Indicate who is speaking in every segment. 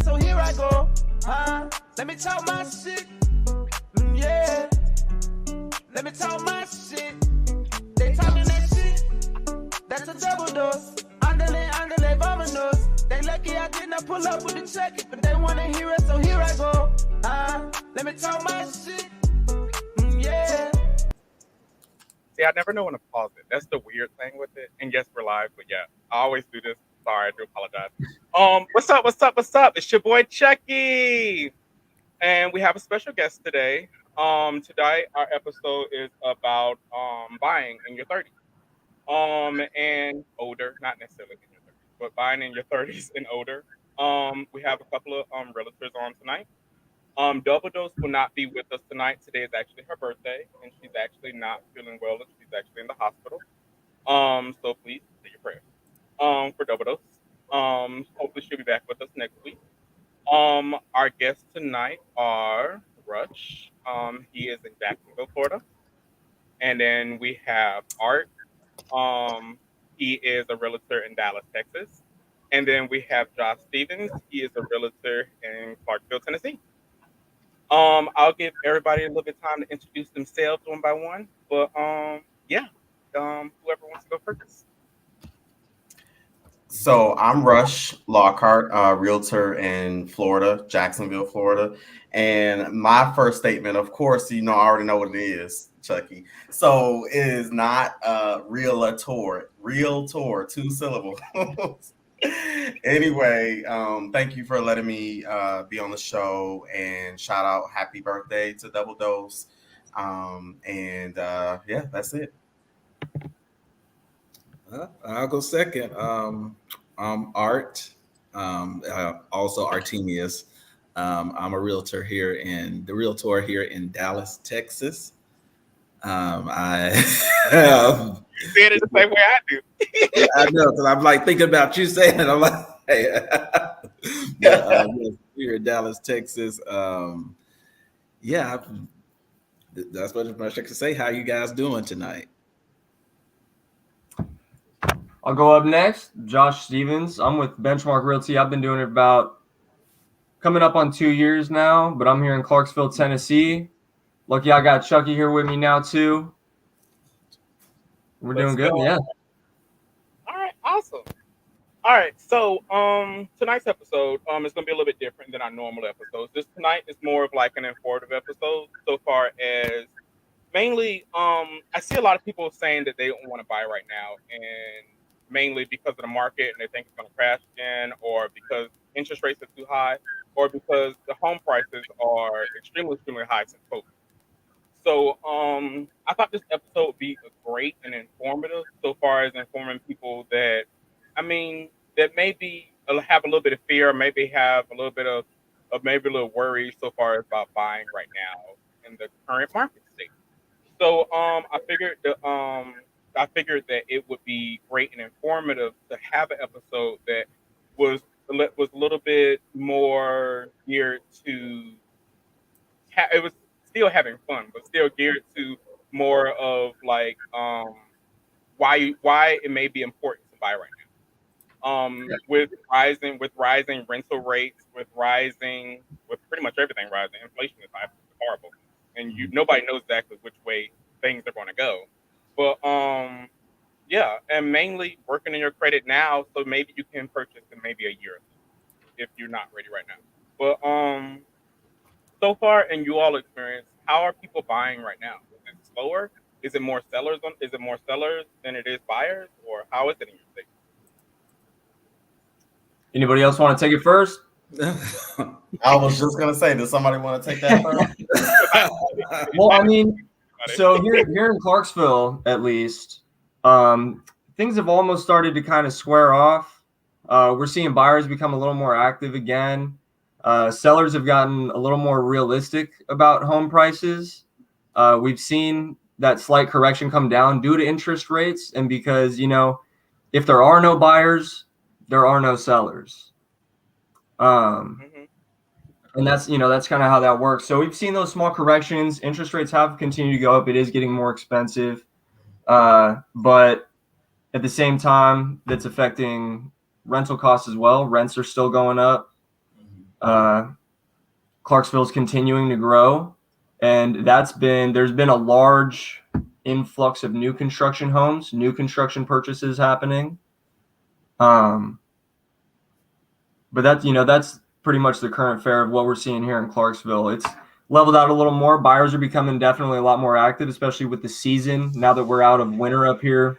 Speaker 1: so here I go. Let me talk my shit. Yeah. Let me talk my shit. They talking that shit. That's a double dose. Andale, vámonos. They lucky I did not pull up with the check, but they wanna hear it, so here I go. Let me talk my shit. Yeah.
Speaker 2: See, I never know when to pause it. That's the weird thing with it. And yes, we're live, but yeah, I always do this. Sorry, I do apologize. What's up? It's your boy Chucky. And we have a special guest today. Today our episode is about buying in your 30s. And older, not necessarily in your 30s, but buying in your 30s and older. We have a couple of realtors on tonight. Double Dose will not be with us tonight. Today is actually her birthday, and she's actually not feeling well. She's actually in the hospital. So please say your prayers. For Double Dose. Hopefully she'll be back with us next week. Our guests tonight are Rush. He is in Jacksonville, Florida. And then we have Art. He is a realtor in Dallas, Texas. And then we have Josh Stevens. He is a realtor in Clarksville, Tennessee. I'll give everybody a little bit of time to introduce themselves one by one. But yeah, whoever wants to go first.
Speaker 3: So I'm Rush Lockhart, realtor in Florida, Jacksonville, Florida. And my first statement, of course, I already know what it is, Chucky. So it is not realtor, 2 syllables. Anyway, thank you for letting me be on the show, and shout out happy birthday to Double Dose. Yeah, that's it.
Speaker 4: I'll go second. I'm Art, also Artemius. I'm a realtor here in Dallas, Texas. I
Speaker 2: You said it the same way I do.
Speaker 4: I know, because I'm like thinking about you saying it. I'm like, hey. Here in Dallas, Texas. Yeah, that's what I can say. How you guys doing tonight?
Speaker 5: I'll go up next. Josh Stevens. I'm with Benchmark Realty. I've been doing it about coming up on 2 years now, but I'm here in Clarksville, Tennessee. Lucky I got Chucky here with me now too. We're doing good, yeah.
Speaker 2: All right, awesome. All right, so tonight's episode is gonna be a little bit different than our normal episodes. This tonight is more of like an informative episode so far as mainly I see a lot of people saying that they don't want to buy right now, and mainly because of the market and they think it's gonna crash again, or because interest rates are too high, or because the home prices are extremely high since COVID. So I thought this episode would be great and informative so far as informing people that, that maybe have a little bit of fear, maybe have a little bit of maybe a little worry so far as about buying right now in the current market state. So I figured that it would be great and informative to have an episode that was a little bit more geared to it was still having fun, but still geared to more of like why it may be important to buy right now. With rising rental rates, with pretty much everything rising, inflation is horrible, and nobody knows exactly which way things are going to go. But yeah, and mainly working on your credit now, so maybe you can purchase in maybe a year if you're not ready right now. But so far in you all experience, how are people buying right now? Is it slower? Is it more sellers than it is buyers, or how is it in your state?
Speaker 5: Anybody else want to take it first?
Speaker 3: I was just gonna say, does somebody want to take that first?
Speaker 5: Well, so here in Clarksville, at least, things have almost started to kind of square off. We're seeing buyers become a little more active again. Sellers have gotten a little more realistic about home prices. We've seen that slight correction come down due to interest rates, and because, if there are no buyers, there are no sellers. And that's kind of how that works. So we've seen those small corrections. Interest rates have continued to go up. It is getting more expensive. But at the same time, that's affecting rental costs as well. Rents are still going up. Clarksville's continuing to grow, and there's been a large influx of new construction homes, new construction purchases happening. But that's pretty much the current fare of what we're seeing here in Clarksville. It's leveled out a little more. Buyers are becoming definitely a lot more active, especially with the season. Now that we're out of winter up here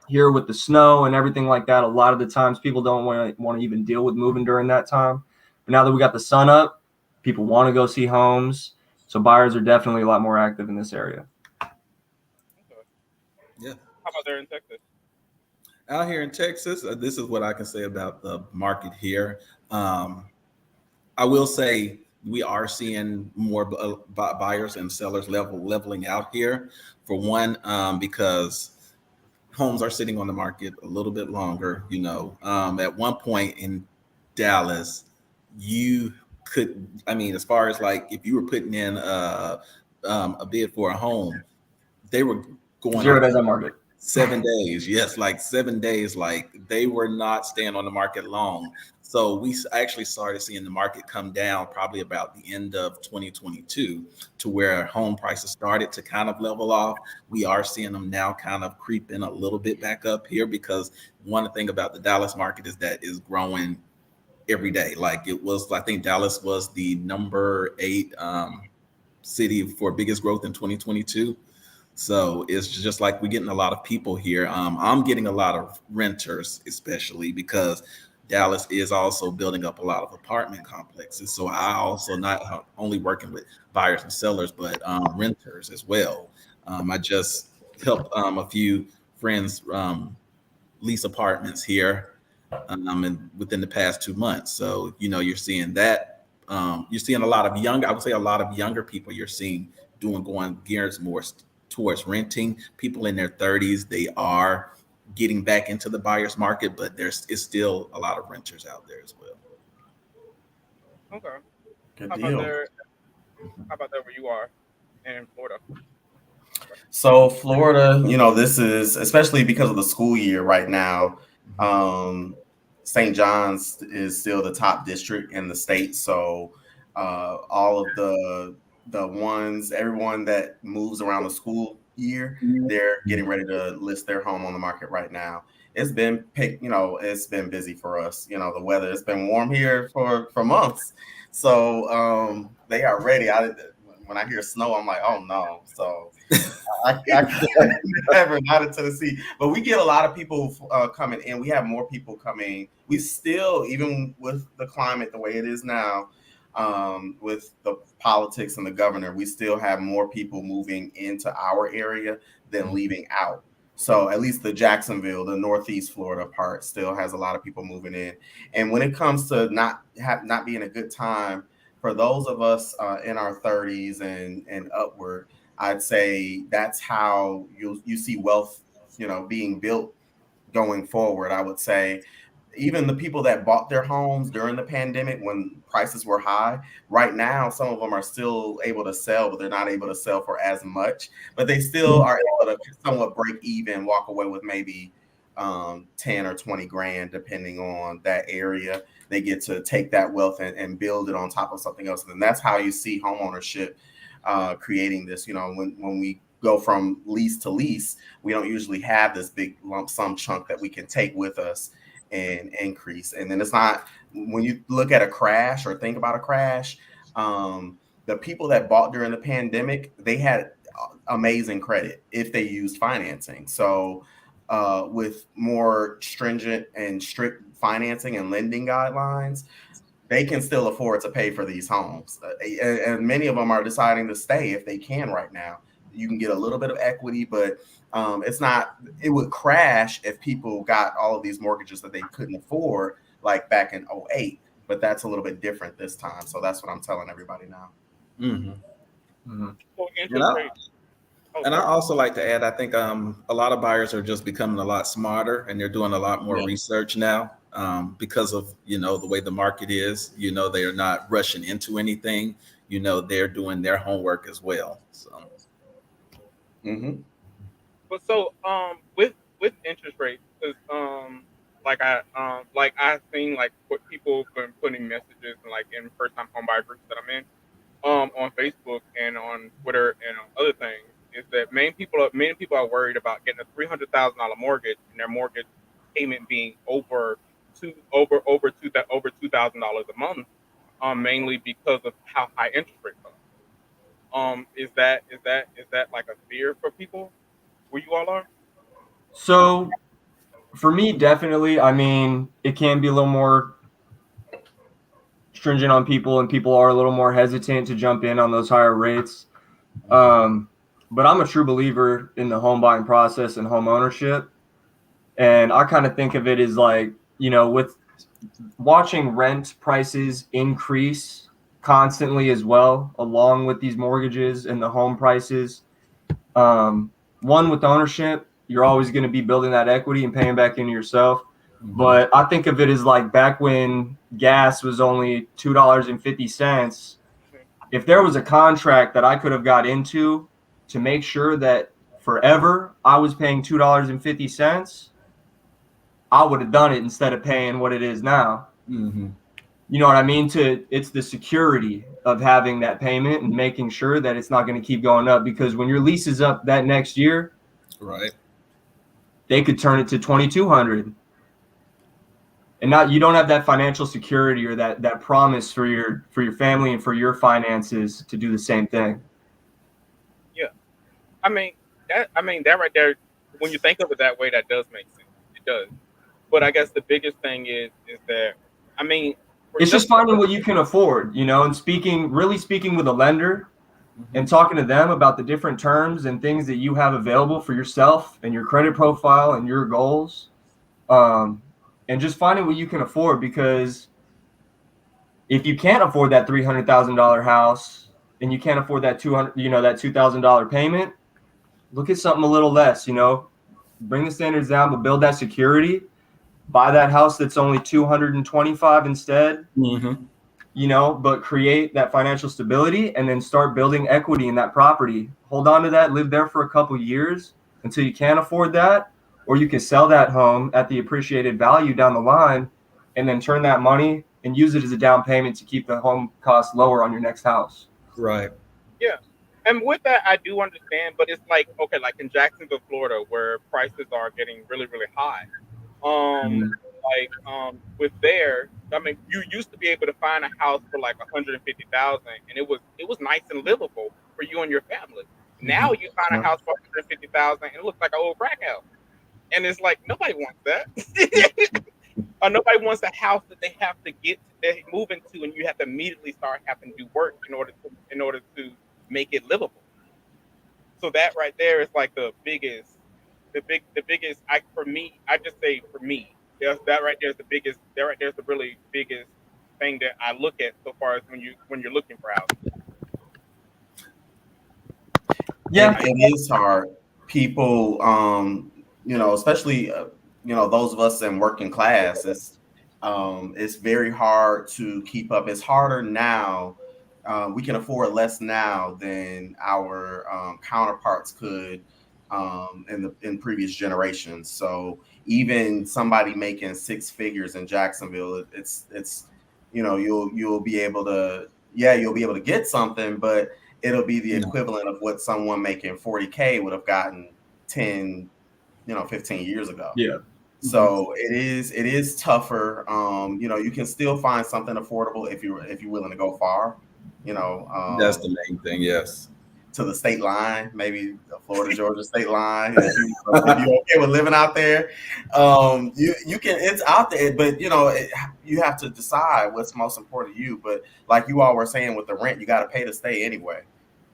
Speaker 5: with the snow and everything like that, a lot of the times people don't want to even deal with moving during that time. But now that we got the sun up, people want to go see homes. So buyers are definitely a lot more active in this area.
Speaker 4: Yeah.
Speaker 2: How about there in Texas?
Speaker 4: Out here in Texas, this is what I can say about the market here. I will say we are seeing more buyers and sellers leveling out here. For one, because homes are sitting on the market a little bit longer. At one point in Dallas, you could, as far as like if you were putting in a bid for a home, they were going
Speaker 5: 0 days on market.
Speaker 4: 7 days. Yes, like 7 days. Like they were not staying on the market long. So we actually started seeing the market come down probably about the end of 2022 to where home prices started to kind of level off. We are seeing them now kind of creep in a little bit back up here because one thing about the Dallas market is that it's growing every day. Like I think Dallas was the number 8 city for biggest growth in 2022. So it's just like we're getting a lot of people here. I'm getting a lot of renters, especially because Dallas is also building up a lot of apartment complexes. So I also not only working with buyers and sellers, but renters as well. I just helped a few friends lease apartments here and within the past 2 months. So, you're seeing that. You're seeing a lot of I would say a lot of younger people you're seeing going gears more towards renting. People in their 30s, they are getting back into the buyer's market, but there's still a lot of renters out there as well.
Speaker 2: Okay.
Speaker 3: Good
Speaker 2: How
Speaker 3: deal.
Speaker 2: about there where you are in Florida?
Speaker 3: So Florida, this is especially because of the school year right now. St. John's is still the top district in the state. So all of everyone that moves around the school year, they're getting ready to list their home on the market right now. It's been it's been busy for us. The weather, it's been warm here for months. So they are ready. When I hear snow, I'm like, oh no. So I never not in Tennessee, but we get a lot of people coming in. We have more people coming. We still, even with the climate the way it is now, with the politics and the governor, we still have more people moving into our area than leaving out. So at least the Jacksonville, the Northeast Florida part still has a lot of people moving in. And when it comes to not being a good time for those of us in our 30s and upward, I'd say that's how you see wealth, being built going forward. I would say even the people that bought their homes during the pandemic when prices were high, right now, some of them are still able to sell, but they're not able to sell for as much. But they still are able to somewhat break even, walk away with maybe 10 or 20 grand, depending on that area. They get to take that wealth and build it on top of something else. And that's how you see homeownership creating this. When we go from lease to lease, we don't usually have this big lump sum chunk that we can take with us and increase. And then it's not, when you look at a crash or think about a crash, the people that bought during the pandemic, they had amazing credit if they used financing. So with more stringent and strict financing and lending guidelines, they can still afford to pay for these homes. And many of them are deciding to stay if they can right now. You can get a little bit of equity, but it would crash if people got all of these mortgages that they couldn't afford, like back in 2008. But that's a little bit different this time. So that's what I'm telling everybody now.
Speaker 2: Well, interest rates.
Speaker 4: And I also like to add, I think a lot of buyers are just becoming a lot smarter and they're doing a lot more research now because of, the way the market is. They are not rushing into anything. They're doing their homework as well. So.
Speaker 2: But so with interest rates, because I've seen like what people been putting messages and like in first time home buyer groups that I'm in, on Facebook and on Twitter and on other things, is that many people are worried about getting a $300,000 mortgage and their mortgage payment being over $2,000 a month, mainly because of how high interest rates are. Is that like a fear for people where you all are?
Speaker 5: So for me, definitely. I mean, it can be a little more stringent on people, and people are a little more hesitant to jump in on those higher rates. But I'm a true believer in the home buying process and home ownership. And I kind of think of it as like, with watching rent prices increase constantly as well, along with these mortgages and the home prices. One, with ownership, you're always going to be building that equity and paying back into yourself. But I think of it as like back when gas was only $2.50. If there was a contract that I could have got into to make sure that forever I was paying $2.50, I would have done it instead of paying what it is now. You know what I mean? It's the security of having that payment and making sure that it's not going to keep going up, because when your lease is up that next year,
Speaker 4: Right.
Speaker 5: they could turn it to $2,200. And you don't have that financial security or that promise for your family and for your finances to do the same thing.
Speaker 2: Yeah, I mean that right there. When you think of it that way, that does make sense. It does. But I guess the biggest thing is that, I mean,
Speaker 5: it's just finding what you can afford, and really speaking with a lender and talking to them about the different terms and things that you have available for yourself and your credit profile and your goals. And just finding what you can afford, because if you can't afford that $300,000 house and you can't afford that $2,000 payment, look at something a little less, bring the standards down, but build that security, buy that house that's only 225 instead, but create that financial stability and then start building equity in that property. Hold on to that, live there for a couple years until you can't afford that, or you can sell that home at the appreciated value down the line and then turn that money and use it as a down payment to keep the home costs lower on your next house.
Speaker 4: Right.
Speaker 2: Yeah. And with that, I do understand, but it's like, okay, like in Jacksonville, Florida, where prices are getting really, really high. With there, I mean, you used to be able to find a house for like 150,000, and it was nice and livable for you and your family. Now you find a house for 150,000, and it looks like an old crack house, and it's like nobody wants that. Or nobody wants a house that they have to they move into, and you have to immediately start having to do work in order to make it livable. So that right there is like the biggest. I just say for me, that right there is the biggest. That right there is the really biggest thing that I look at so far as when you're looking for houses.
Speaker 3: Yeah, it is hard. People, especially those of us in working class, it's very hard to keep up. It's harder now. We can afford less now than our counterparts could in previous generations. So even somebody making six figures in Jacksonville, it's you'll be able to get something, but it'll be the equivalent of what someone making 40K would have gotten 10, 15 years ago.
Speaker 5: Yeah.
Speaker 3: So it is tougher. You can still find something affordable if you're willing to go far.
Speaker 4: That's the main thing. Yes.
Speaker 3: To the state line, maybe the Florida Georgia state line. If you're okay with living out there, you can. It's out there, but you have to decide what's most important to you. But like you all were saying with the rent, you got to pay to stay anyway.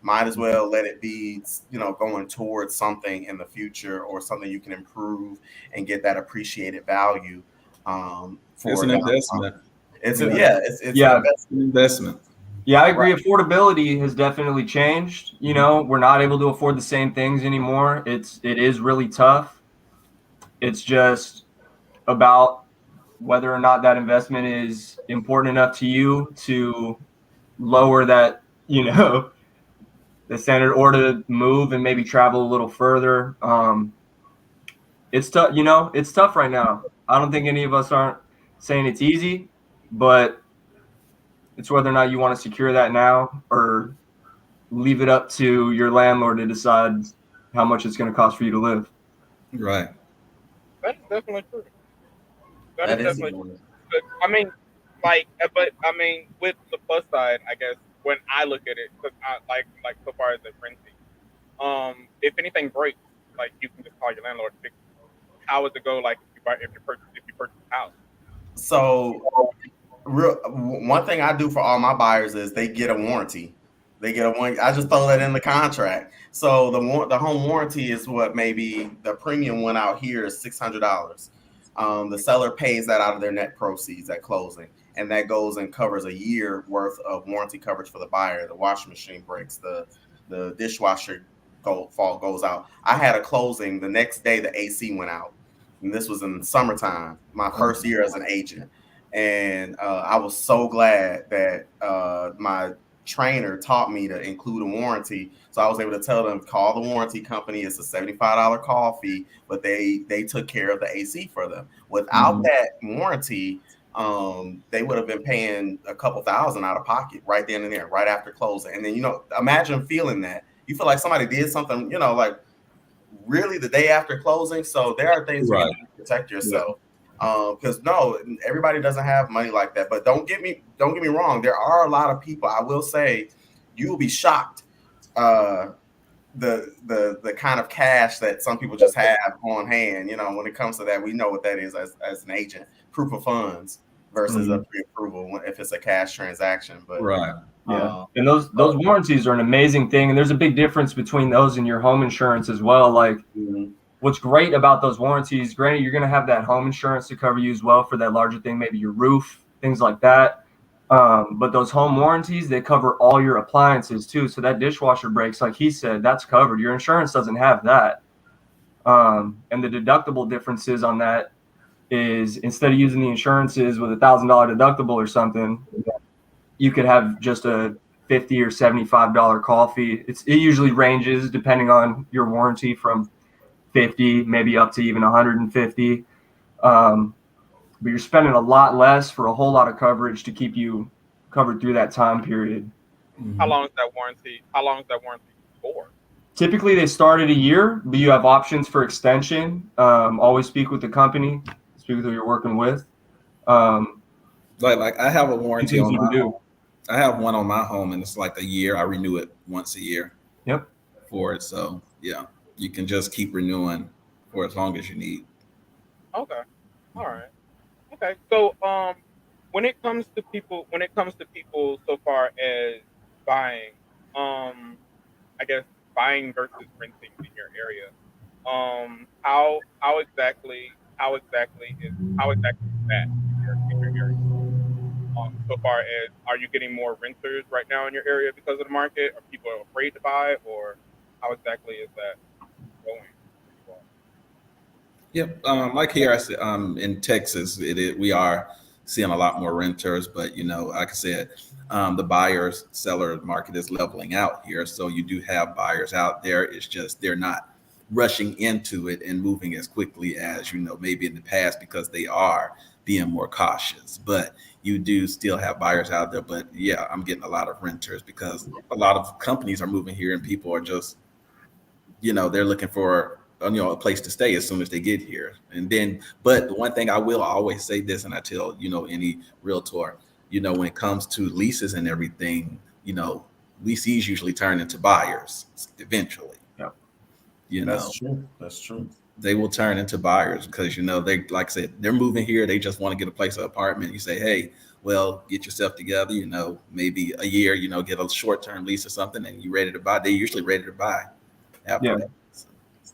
Speaker 3: Might as well let it be, going towards something in the future or something you can improve and get that appreciated value.
Speaker 4: It's an investment.
Speaker 3: It's
Speaker 4: an investment.
Speaker 5: Yeah, I agree. Right. Affordability has definitely changed. We're not able to afford the same things anymore. It is really tough. It's just about whether or not that investment is important enough to you to lower that, the standard, or to move and maybe travel a little further. It's tough. It's tough right now. I don't think any of us aren't saying it's easy, but it's whether or not you want to secure that now or leave it up to your landlord to decide how much it's going to cost for you to live.
Speaker 4: Right.
Speaker 2: That is definitely true.
Speaker 3: That
Speaker 2: is
Speaker 3: is
Speaker 2: definitely
Speaker 3: important.
Speaker 2: true. I mean, but I mean, with the plus side, I guess when I look at it, because I like so far as the renting, if anything breaks, like you can just call your landlord to fix it. How would it go? Like if you purchase a house.
Speaker 3: So one thing I do for all my buyers is they get a warranty. They get a warranty. I just throw that in the contract. So the home warranty is what maybe the premium went out here is $600. The seller pays that out of their net proceeds at closing, and that goes and covers a year worth of warranty coverage for the buyer. The washing machine breaks, the dishwasher goes out. I had a closing the next day. The AC went out, and this was in the summertime. My first year as an agent. And I was so glad that my trainer taught me to include a warranty. So I was able to tell them, call the warranty company. It's a $75 call fee, but they took care of the AC for them. Without that warranty, they would have been paying a couple thousand out of pocket right then and there, right after closing. And then, imagine feeling that. You feel like somebody did something, like really the day after closing. So there are things you can do to protect yourself. Because no, everybody doesn't have money like that. But don't get me wrong. There are a lot of people. I will say, you will be shocked. The kind of cash that some people just have on hand. When it comes to that, we know what that is as an agent. Proof of funds versus a pre-approval if it's a cash transaction. But
Speaker 5: yeah, and those warranties are an amazing thing, and there's a big difference between those and your home insurance as well. Like. What's great about those warranties, granted, you're going to have that home insurance to cover you as well for that larger thing, maybe your roof, things like that. But those home warranties, they cover all your appliances too. So that dishwasher breaks, like he said, that's covered. Your insurance doesn't have that. And the deductible differences on that is instead of using the insurances with $1,000 deductible or something, you could have just a $50 or $75 call fee. It usually ranges depending on your warranty from 50, maybe up to even 150. But you're spending a lot less for a whole lot of coverage to keep you covered through that time period.
Speaker 2: How long is that warranty for?
Speaker 5: Typically they start at a year, but you have options for extension. Always speak with the company, speak with who you're working with.
Speaker 4: Like I have a warranty on my home. I have one on my home, and it's like a year. I renew it once a year.
Speaker 5: Yep.
Speaker 4: For it, so yeah. You can just keep renewing for as long as you need.
Speaker 2: Okay. All right. Okay. So, when it comes to people, so far as buying, I guess buying versus renting in your area, how exactly is that in your area? So far as, are you getting more renters right now in your area because of the market? Are people afraid to buy, or how exactly is that going?
Speaker 4: Yep. Like here, I said, in Texas, we are seeing a lot more renters, but like I said, the buyers seller market is leveling out here. So you do have buyers out there. It's just they're not rushing into it and moving as quickly as maybe in the past because they are being more cautious. But you do still have buyers out there. But yeah, I'm getting a lot of renters because a lot of companies are moving here and people are just they're looking for a place to stay as soon as they get here. And then, but the one thing I will always say this, and I tell any realtor, when it comes to leases and everything, leasees usually turn into buyers eventually.
Speaker 3: Yeah, that's true.
Speaker 4: They will turn into buyers because they, like I said, they're moving here. They just want to get a place, an apartment. You say, hey, well, get yourself together. Maybe a year. Get a short-term lease or something, and you're ready to buy. They're usually ready to buy.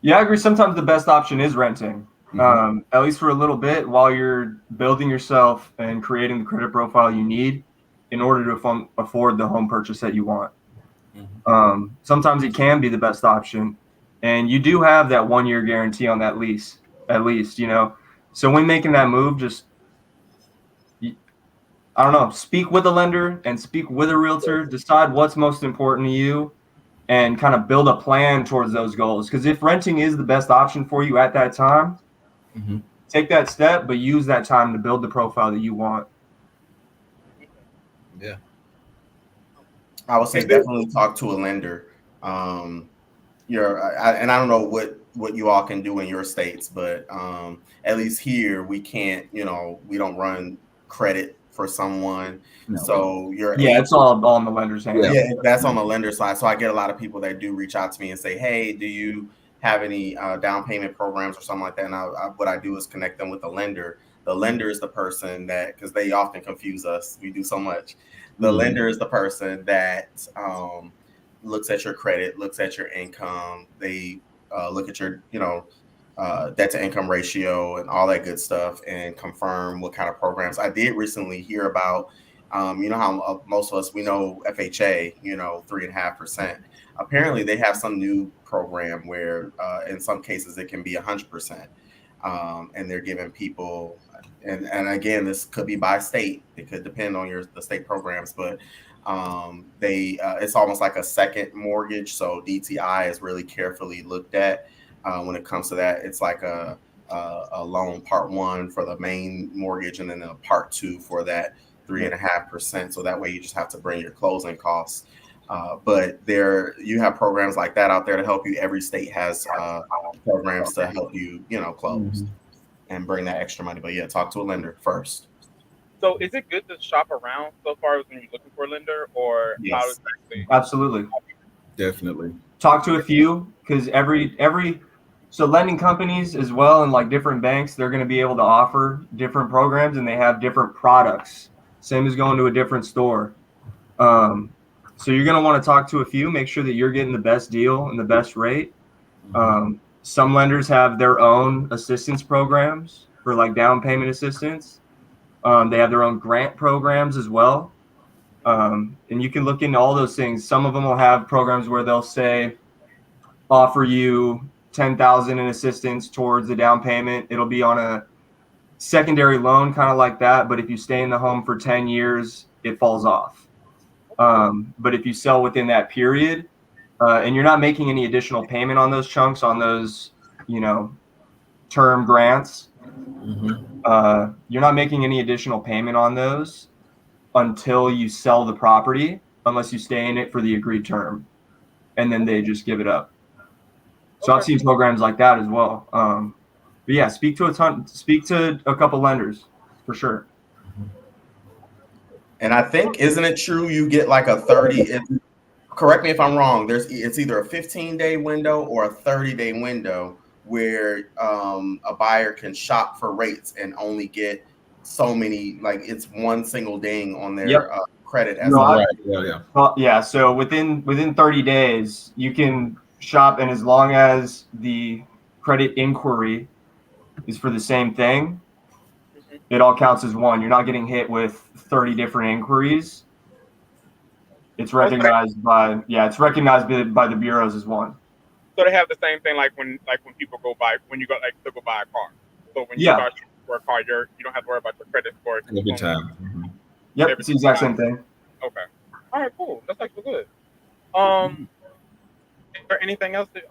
Speaker 5: Yeah, I agree. Sometimes the best option is renting, at least for a little bit while you're building yourself and creating the credit profile you need in order to afford the home purchase that you want. Sometimes it can be the best option, and you do have that 1 year guarantee on that lease, at least, So when making that move, just, I don't know, speak with a lender and speak with a realtor, decide what's most important to you, and kind of build a plan towards those goals. Because if renting is the best option for you at that time, take that step, but use that time to build the profile that you want.
Speaker 4: Yeah.
Speaker 3: I would say definitely talk to a lender. And I don't know what you all can do in your states, but at least here we can't, we don't run credit for someone.
Speaker 4: No.
Speaker 3: So
Speaker 5: it's all on the lender's hands.
Speaker 3: Yeah, that's on the lender side. So I get a lot of people that do reach out to me and say, hey, do you have any down payment programs or something like that? And what I do is connect them with the lender. The lender is the person that, because they often confuse us. We do so much. The lender is the person that looks at your credit, looks at your income. They look at your, debt to income ratio and all that good stuff and confirm what kind of programs. I did recently hear about, you know how most of us, we know FHA, 3.5%. Apparently they have some new program where in some cases it can be 100%. And they're giving people, and again, this could be by state. It could depend on the state programs, but it's almost like a second mortgage. So DTI is really carefully looked at when it comes to that. It's like a loan part one for the main mortgage, and then a part two for that 3.5%. So that way you just have to bring your closing costs. But you have programs like that out there to help you. Every state has programs to help you, close and bring that extra money. But yeah, talk to a lender first.
Speaker 2: So is it good to shop around so far as when you're looking for a lender, or
Speaker 3: Yes.
Speaker 2: how exactly?
Speaker 5: Absolutely.
Speaker 4: Definitely.
Speaker 5: Talk to a few, because so lending companies as well, and like different banks, they're going to be able to offer different programs, and they have different products. Same as going to a different store. So you're going to want to talk to a few, make sure that you're getting the best deal and the best rate. Some lenders have their own assistance programs for like down payment assistance. They have their own grant programs as well. And you can look into all those things. Some of them will have programs where they'll say, offer you $10,000 in assistance towards the down payment. It'll be on a secondary loan, kind of like that. But if you stay in the home for 10 years, it falls off. But if you sell within that period, and you're not making any additional payment on those chunks, on those, term grants, you're not making any additional payment on those until you sell the property, unless you stay in it for the agreed term, and then they just give it up. So I've seen programs like that as well. But yeah, speak to a couple lenders for sure.
Speaker 3: And I think, isn't it true you get like a 30, correct me if I'm wrong, it's either a 15-day window or a 30-day window where a buyer can shop for rates and only get so many, like it's one single ding on their credit as
Speaker 5: So within 30 days, you can shop, and as long as the credit inquiry is for the same thing, it all counts as one. You're not getting hit with 30 different inquiries. It's recognized by the bureaus as one.
Speaker 2: So they have the same thing like when people go buy, when you go to go buy a car. So when you start for a car, you don't have to worry about your credit score.
Speaker 4: Every time.
Speaker 5: Yep, it's the exact same thing.
Speaker 2: Okay. All right, cool. That's actually good. Is there anything else that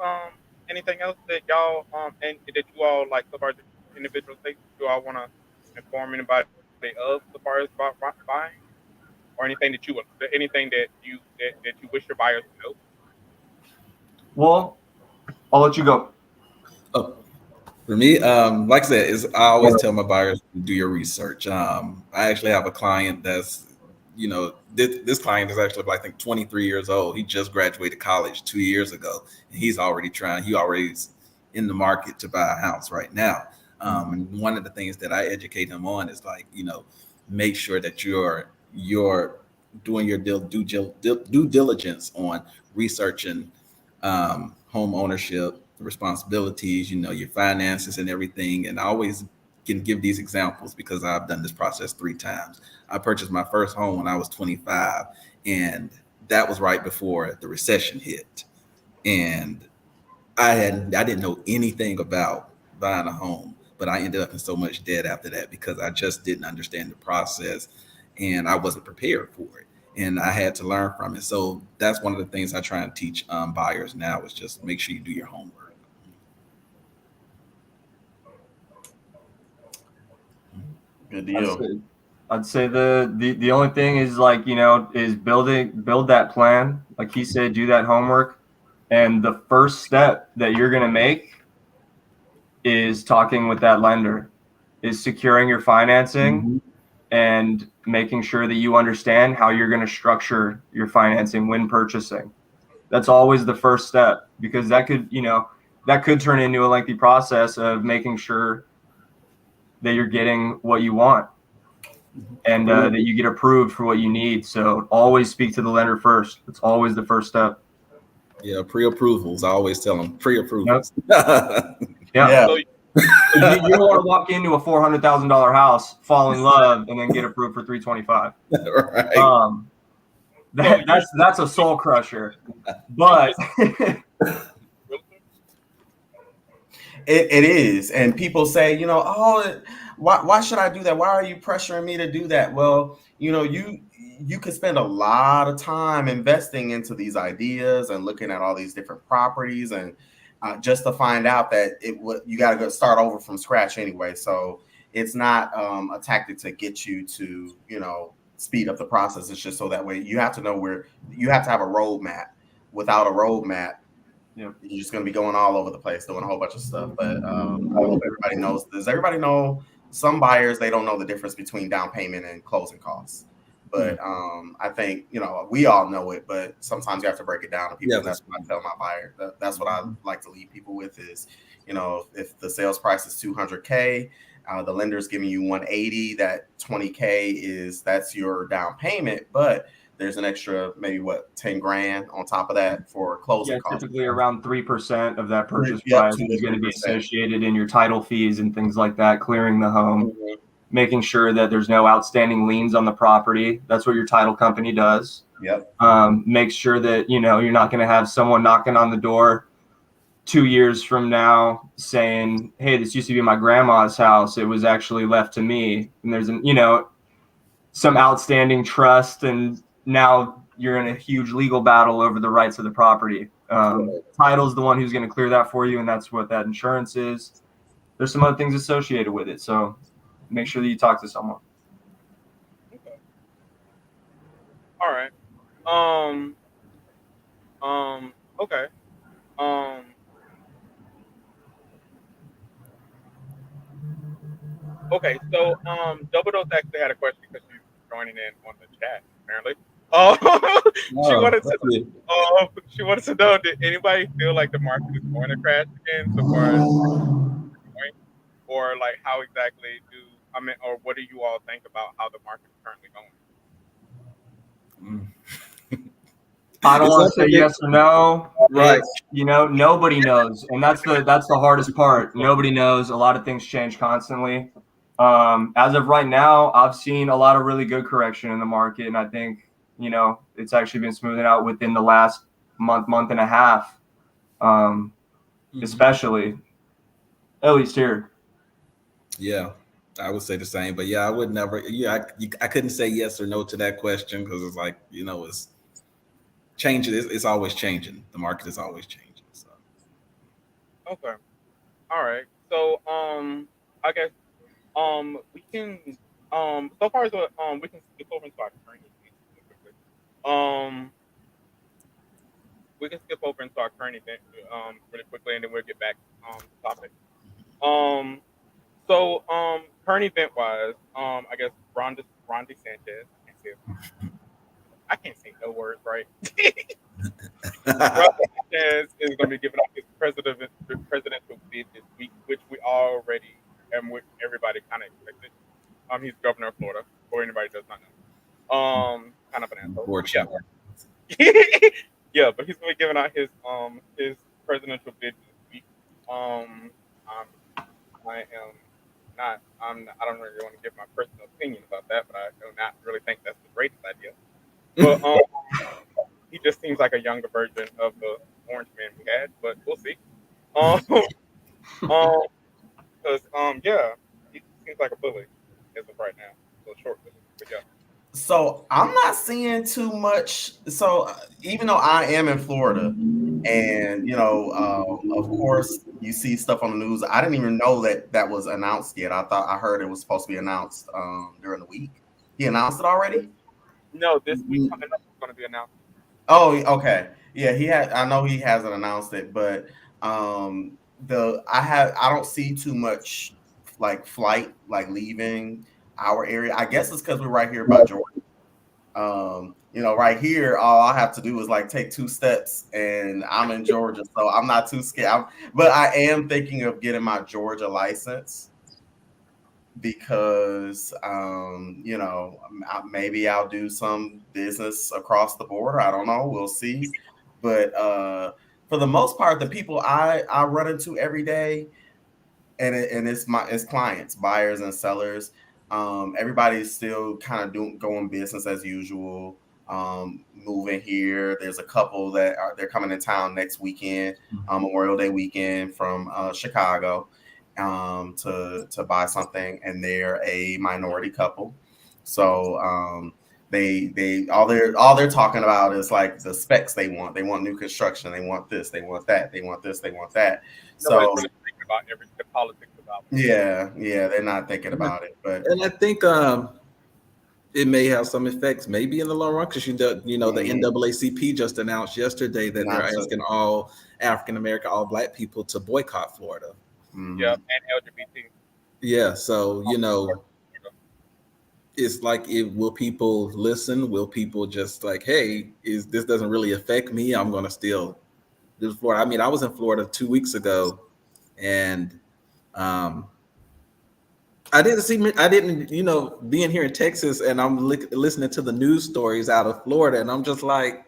Speaker 2: y'all and that you all like so far as individual states you all want to inform anybody of so far as about buying, or anything that you wish your buyers would know?
Speaker 5: Well, I'll let you go.
Speaker 4: Oh, for me, like I said, I always tell my buyers to do your research. I actually have a client that's, this client is actually, I think, 23 years old. He just graduated college 2 years ago, and he already is in the market to buy a house right now. And one of the things that I educate him on is make sure that you're doing your due diligence on researching home ownership, the responsibilities, your finances and everything. And I always can give these examples because I've done this process 3 times. I purchased my first home when I was 25, and that was right before the recession hit. And I didn't know anything about buying a home, but I ended up in so much debt after that because I just didn't understand the process and I wasn't prepared for it. And I had to learn from it. So that's one of the things I try and teach buyers now is just make sure you do your homework.
Speaker 3: Good deal.
Speaker 5: I'd say the only thing is like, is build that plan. Like he said, do that homework. And the first step that you're going to make is talking with that lender, is securing your financing and making sure that you understand how you're going to structure your financing when purchasing. That's always the first step, because that could turn into a lengthy process of making sure that you're getting what you want and that you get approved for what you need. So always speak to the lender first. It's always the first step.
Speaker 4: Yeah, pre-approvals. I always tell them pre-approvals.
Speaker 5: Yeah. So you don't want to walk into a $400,000 house, fall in love, and then get approved for $325.
Speaker 4: Right.
Speaker 5: That's a soul crusher. But
Speaker 3: it is, and people say, why should I do that? Why are you pressuring me to do that? Well, you could spend a lot of time investing into these ideas and looking at all these different properties, and just to find out that you got to go start over from scratch anyway. So it's not a tactic to get you to speed up the process. It's just so that way you have to know where you have to have a roadmap. Without a roadmap, you're just going to be going all over the place doing a whole bunch of stuff. But I hope everybody knows. Does everybody know? Some buyers, they don't know the difference between down payment and closing costs. But I think, we all know it, but sometimes you have to break it down to people. And that's what I tell my buyer. That's what I like to leave people with is, if the sales price is $200K, the lender's giving you $180, that $20K that's your down payment, but there's an extra maybe $10,000 on top of that for closing costs.
Speaker 5: Typically around 3% of that purchase price is going to be associated in your title fees and things like that, clearing the home, making sure that there's no outstanding liens on the property. That's what your title company does.
Speaker 3: Yep.
Speaker 5: Make sure that you're not going to have someone knocking on the door 2 years from now saying, hey, this used to be my grandma's house, it was actually left to me, and there's some outstanding trust, and now you're in a huge legal battle over the rights of the property. Title's the one who's going to clear that for you, and that's what that insurance is. There's some other things associated with it, so make sure that you talk to someone.
Speaker 2: Okay. All right. Okay. Okay, so Double Dose actually had a question because she's joining in on the chat, apparently. She wanted to know, did anybody feel like the market is going to crash again so far as or like how exactly or what do you all think about how the market is currently going?
Speaker 5: I don't want to say yes or no. Right. Nobody knows. And that's the hardest part. Nobody knows. A lot of things change constantly. As of right now, I've seen a lot of really good correction in the market. And I think, it's actually been smoothing out within the last month and a half, especially, at least here.
Speaker 4: Yeah, I would say the same. But yeah, I would never. Yeah, I couldn't say yes or no to that question because it's like, it's changing. It's always changing. The market is always changing. So.
Speaker 2: Okay. All right. So I guess we can so far as we can skip over into our current event quickly. We can skip over into our current event really quickly, and then we'll get back to the topic. So current event wise, I guess Ron DeSantis. I can't say no words right. Ron DeSantis is going to be giving out his presidential bid this week, which we already and which everybody kind of expected. He's governor of Florida, for anybody who does not know. Kind of an asshole. Yeah, but he's going to be giving out his presidential bid this week. I don't really want to give my personal opinion about that, but I do not really think that's the greatest idea. But he just seems like a younger version of the orange man we had, but we'll see. He seems like a bully as of right now. So short bully, but yeah.
Speaker 3: So I'm not seeing too much. So even though I am in Florida, And of course, you see stuff on the news. I didn't even know that was announced yet. I heard it was supposed to be announced during the week. He announced it already?
Speaker 2: No, this week coming up is going to be announced.
Speaker 3: Oh, okay. Yeah, he had. I know he hasn't announced it, but I don't see too much like flight like leaving our area. I guess it's because we're right here by Georgia. Right here, all I have to do is like take 2 steps and I'm in Georgia, so I'm not too scared. But I am thinking of getting my Georgia license because maybe I'll do some business across the border. I don't know, we'll see. But for the most part, the people I run into every day, and it's clients, buyers and sellers. Everybody's still kind of going business as usual. Moving here. There's a couple they're coming in town next weekend, Memorial Day weekend from Chicago, to buy something, and they're a minority couple. So they all they're talking about is like the specs they want. They want new construction. They want this. They want that. They want this. They want that.
Speaker 2: Nobody's
Speaker 3: So
Speaker 2: really thinking about the politics about it.
Speaker 3: yeah, they're not thinking about it. But
Speaker 4: And I think it may have some effects, maybe in the long run, because the NAACP just announced yesterday that they're asking all African American, all Black people to boycott Florida.
Speaker 2: Yeah, and LGBT.
Speaker 4: Yeah, so it's like, will people listen? Will people just like, hey, this doesn't really affect me? I'm going to still do Florida. I mean, I was in Florida 2 weeks ago, and I didn't, being here in Texas, and I'm listening to the news stories out of Florida, and I'm just like,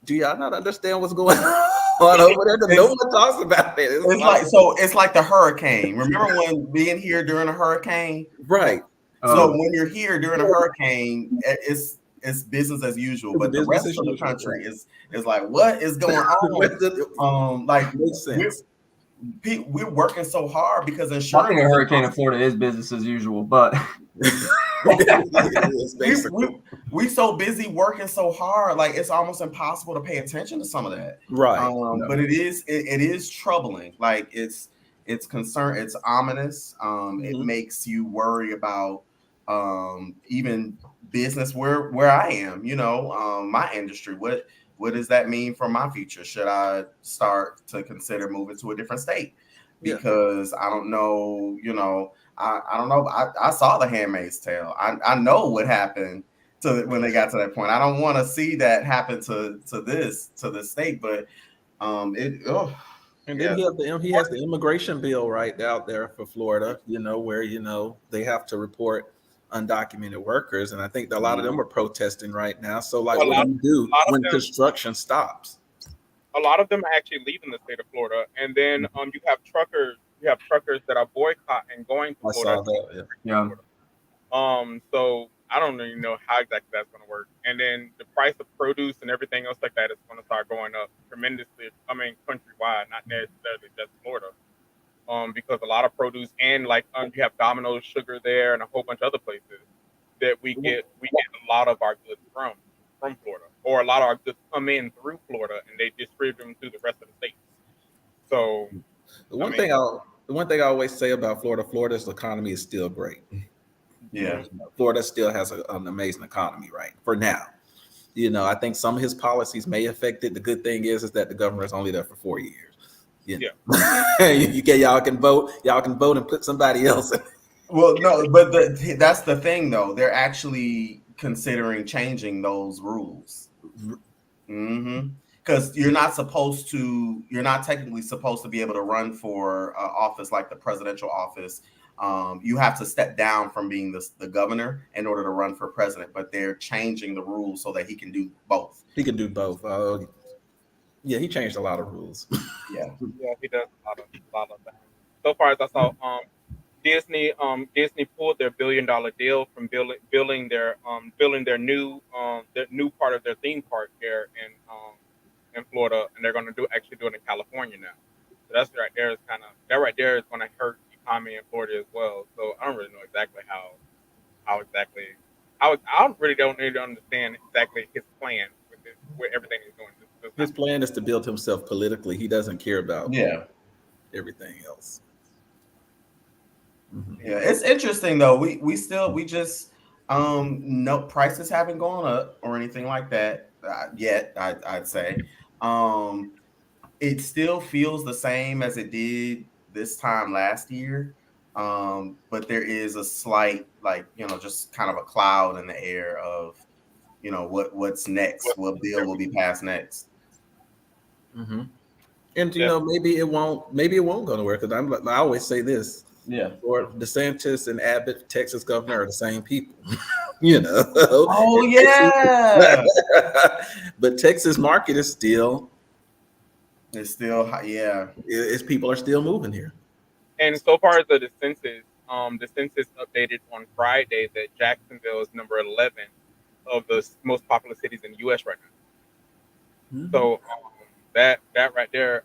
Speaker 4: do y'all not understand what's going on over there? No one talks about it.
Speaker 3: It's like the hurricane. Remember when being here during a hurricane?
Speaker 4: Right.
Speaker 3: So when you're here during a hurricane, it's business as usual. But the rest of the country is like, what is going on?
Speaker 4: Makes sense.
Speaker 3: We're working so hard because insurance.
Speaker 5: I think a hurricane in Florida is business as usual, but
Speaker 3: we so busy working so hard, like it's almost impossible to pay attention to some of that.
Speaker 4: Right.
Speaker 3: But it is troubling. Like it's concern. It's ominous. It makes you worry about even business where I am. My industry. What does that mean for my future? Should I start to consider moving to a different state? Because I don't know, I don't know. I saw The Handmaid's Tale. I know what happened when they got to that point. I don't want to see that happen to this state, but
Speaker 4: then he has the immigration bill right out there for Florida, where they have to report undocumented workers, and I think a lot of them are protesting right now. So like, what do you do when construction stops?
Speaker 2: A lot of them are actually leaving the state of Florida, and then you have truckers that are boycotting going to Florida.
Speaker 4: I saw that,
Speaker 2: yeah. So I don't even know how exactly that's going to work. And then the price of produce and everything else like that is going to start going up tremendously. I mean, countrywide, not necessarily just Florida. Because a lot of produce and you have Domino's sugar there and a whole bunch of other places that we get a lot of our goods from Florida, or a lot of our goods come in through Florida and they distribute them to the rest of the states. So
Speaker 4: the one thing I always say about Florida's economy is still great.
Speaker 3: Yeah,
Speaker 4: Florida still has an amazing economy, right? For now, I think some of his policies may affect it. The good thing is that the governor is only there for 4 years. Y'all can vote and put somebody else in.
Speaker 3: Well, no, but that's the thing though. They're actually considering changing those rules. Because you're not technically supposed to be able to run for office like the presidential office. You have to step down from being the governor in order to run for president, but they're changing the rules so that he can do both.
Speaker 4: He can do both. Yeah, he changed a lot of rules.
Speaker 2: Yeah, he does a lot of things. So far as I saw, Disney pulled their $1 billion deal from building their new part of their theme park there in Florida, and they're going to do it in California now. So that right there is going to hurt the economy in Florida as well. So I don't really know exactly I really don't need to understand exactly his plan with everything he's doing.
Speaker 4: His plan is to build himself politically. He doesn't care about everything else.
Speaker 3: Yeah, it's interesting though. We just no prices haven't gone up or anything like that yet. I'd say it still feels the same as it did this time last year. But there is a slight, like, just kind of a cloud in the air of, what's next, what bill will be passed next.
Speaker 4: Mm-hmm. And maybe it won't go nowhere, because I always say this.
Speaker 3: Yeah.
Speaker 4: Or DeSantis and Abbott, Texas governor, are the same people.
Speaker 3: Oh yeah.
Speaker 4: But Texas market is still.
Speaker 3: It's still yeah.
Speaker 4: People are still moving here.
Speaker 2: And so far as the census updated on Friday that Jacksonville is number 11 of the most populous cities in the U.S. right now. Mm-hmm. So that right there,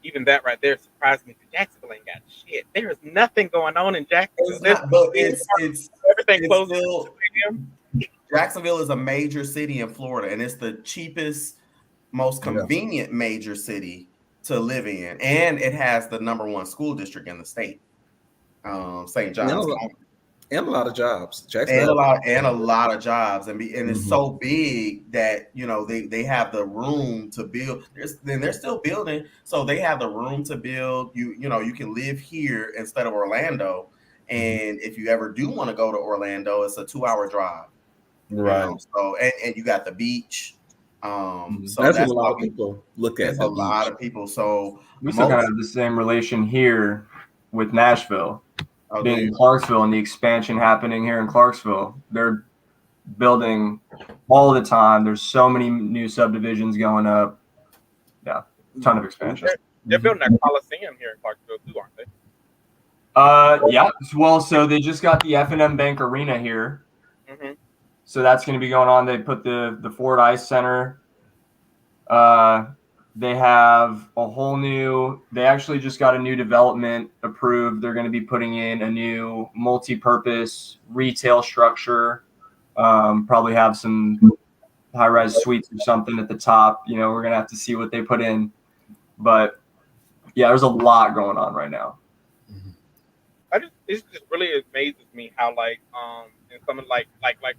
Speaker 2: even that right there surprised me. Jacksonville ain't got shit. There is nothing going on in Jacksonville.
Speaker 3: It's
Speaker 2: everything closed.
Speaker 3: Jacksonville is a major city in Florida, and it's the cheapest, most convenient major city to live in, and it has the #1 school district in the state, St. John's County.
Speaker 4: And a lot of jobs.
Speaker 3: And a lot of jobs, and it's so big that they have the room to build. They're still building, so they have the room to build. You can live here instead of Orlando, and if you ever do want to go to Orlando, it's a 2-hour drive.
Speaker 4: Right.
Speaker 3: So and you got the beach. So
Speaker 4: that's what a lot of people look at.
Speaker 3: A lot of people. So
Speaker 5: we still kind of have the same relation here with Nashville. Being in Clarksville and the expansion happening here in Clarksville. They're building all the time. There's so many new subdivisions going up. Yeah, a ton of expansion.
Speaker 2: They're building that Coliseum here in Clarksville too, aren't they?
Speaker 5: Yeah. Well, so they just got the F&M Bank Arena here. Mm-hmm. So that's going to be going on. They put the Ford Ice Center. They have a whole new, they actually just got a new development approved. They're going to be putting in a new multi-purpose retail structure. Probably have some high-rise suites or something at the top. We're going to have to see what they put in. But yeah, there's a lot going on right now.
Speaker 2: It just really amazes me how in something like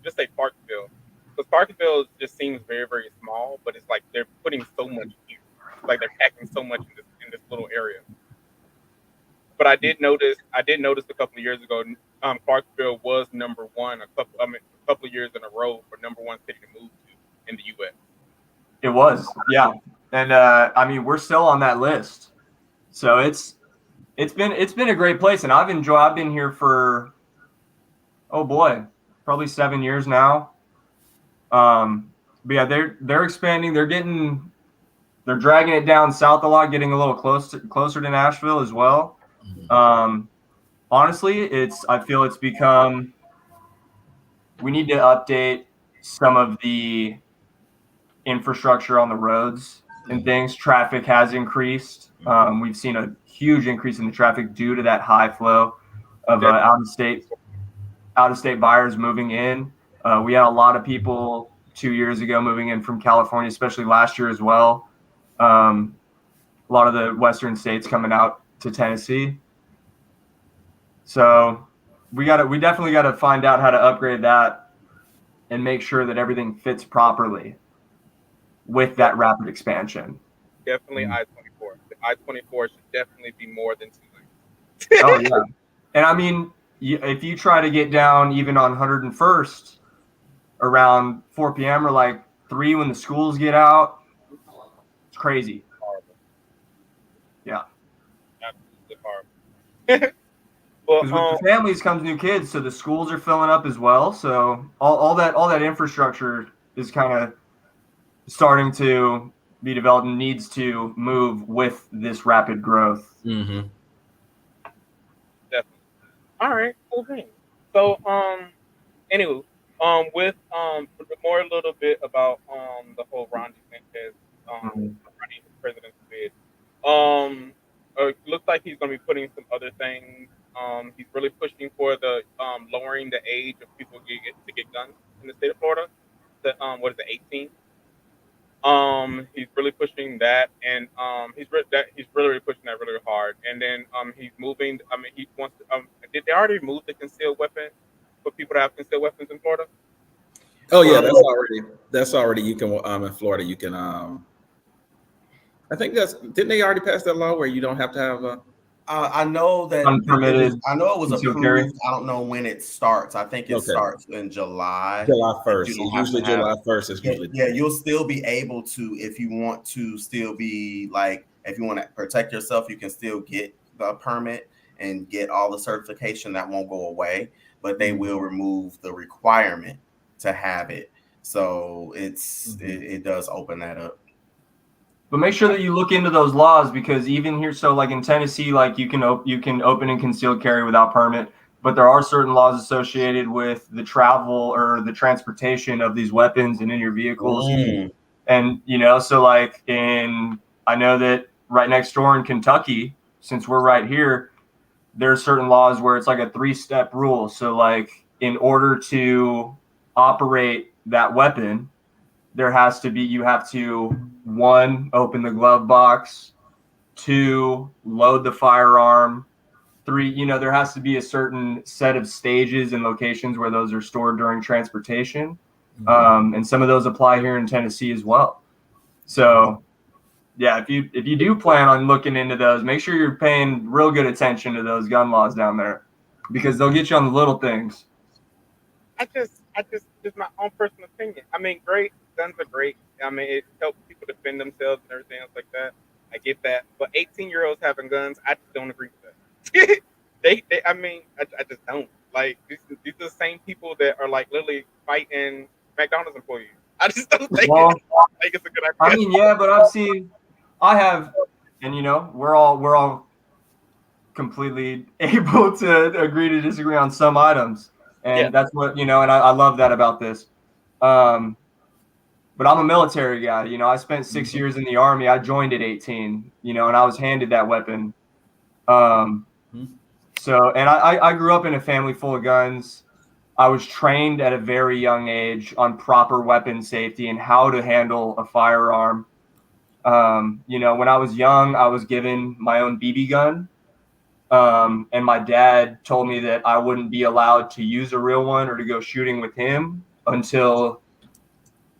Speaker 2: just say Parkville. Because Parkville just seems very, very small, but it's like they're putting so much here. Like they're packing so much in this little area. But I did notice a couple of years ago, Clarksville was #1 a couple of years in a row for #1 city to move to in the U.S.
Speaker 5: It was, yeah, and we're still on that list. So it's been a great place, and I've been here for probably 7 years now. But yeah, they're expanding. They're dragging it down south a lot, getting a little closer to Nashville as well. Honestly, I feel it's become, we need to update some of the infrastructure on the roads and things. Traffic has increased. We've seen a huge increase in the traffic due to that high flow of out of state buyers moving in. We had a lot of people 2 years ago moving in from California, especially last year as well. A lot of the western states coming out to Tennessee. So we definitely got to find out how to upgrade that and make sure that everything fits properly with that rapid expansion.
Speaker 2: Definitely I-24. The I-24 should definitely be more than 2 lanes.
Speaker 5: Oh yeah, and if you try to get down even on 101st around 4 p.m. or like 3 when the schools get out, it's crazy.
Speaker 2: Horrible.
Speaker 5: Yeah.
Speaker 2: Absolutely horrible.
Speaker 5: Because with the families comes new kids, so the schools are filling up as well. So all that infrastructure is kind of starting to be developed and needs to move with this rapid growth.
Speaker 4: Mm-hmm.
Speaker 2: Definitely. All right, cool thing. So anyway, with more a little bit about the whole Ron DeSantis running for president's bid. Looks like he's going to be putting some other things. He's really pushing for the lowering the age of people to get guns in the state of Florida. What is it, 18? He's really pushing that, and he's really pushing that really hard. And then he's moving. I mean, he wants to. Did they already move the concealed weapon for people to have concealed weapons in Florida?
Speaker 4: Oh yeah, that's already you can in Florida you can I think didn't they already pass that law where you don't have to have a
Speaker 3: I know that
Speaker 5: Unpermitted
Speaker 3: I know it was
Speaker 5: concealed carry.
Speaker 3: approved. I don't know when it starts. I think it
Speaker 4: Okay.
Speaker 3: starts in July.
Speaker 4: July
Speaker 3: You
Speaker 4: 1st.
Speaker 3: don't have
Speaker 4: Usually
Speaker 3: to have-
Speaker 4: July 1st is
Speaker 3: Yeah,
Speaker 4: usually
Speaker 3: yeah, you'll still be able to, if you want to still be like, if you want to protect yourself, you can still get the permit and get all the certification. That won't go away, but they will remove the requirement to have it. So it does open that up.
Speaker 5: But make sure that you look into those laws, because even here, so like in Tennessee, like you can open and concealed carry without permit, but there are certain laws associated with the travel or the transportation of these weapons and in your vehicles. And so like I know that right next door in Kentucky, since we're right here, there are certain laws where it's like a 3-step rule. So like in order to operate that weapon, there has to be, you have to 1, open the glove box, 2, load the firearm, 3, there has to be a certain set of stages and locations where those are stored during transportation. And some of those apply here in Tennessee as well. So yeah, if you do plan on looking into those, make sure you're paying real good attention to those gun laws down there, because they'll get you on the little things.
Speaker 2: I just my own personal opinion. I mean, great, guns are great. I mean, it helps people defend themselves and everything else like that. I get that, but 18-year-olds having guns, I just don't agree with that. I mean, I just don't. Like these are the same people that are like literally fighting McDonald's employees. I just don't think it's a good idea.
Speaker 5: I mean, yeah, but I have, and we're all completely able to agree to disagree on some items, and that's what and I love that about this. But I'm a military guy. I spent 6 years in the Army. I joined at 18. And I was handed that weapon. So, and I grew up in a family full of guns. I was trained at a very young age on proper weapon safety and how to handle a firearm. When I was young, I was given my own BB gun. And my dad told me that I wouldn't be allowed to use a real one or to go shooting with him until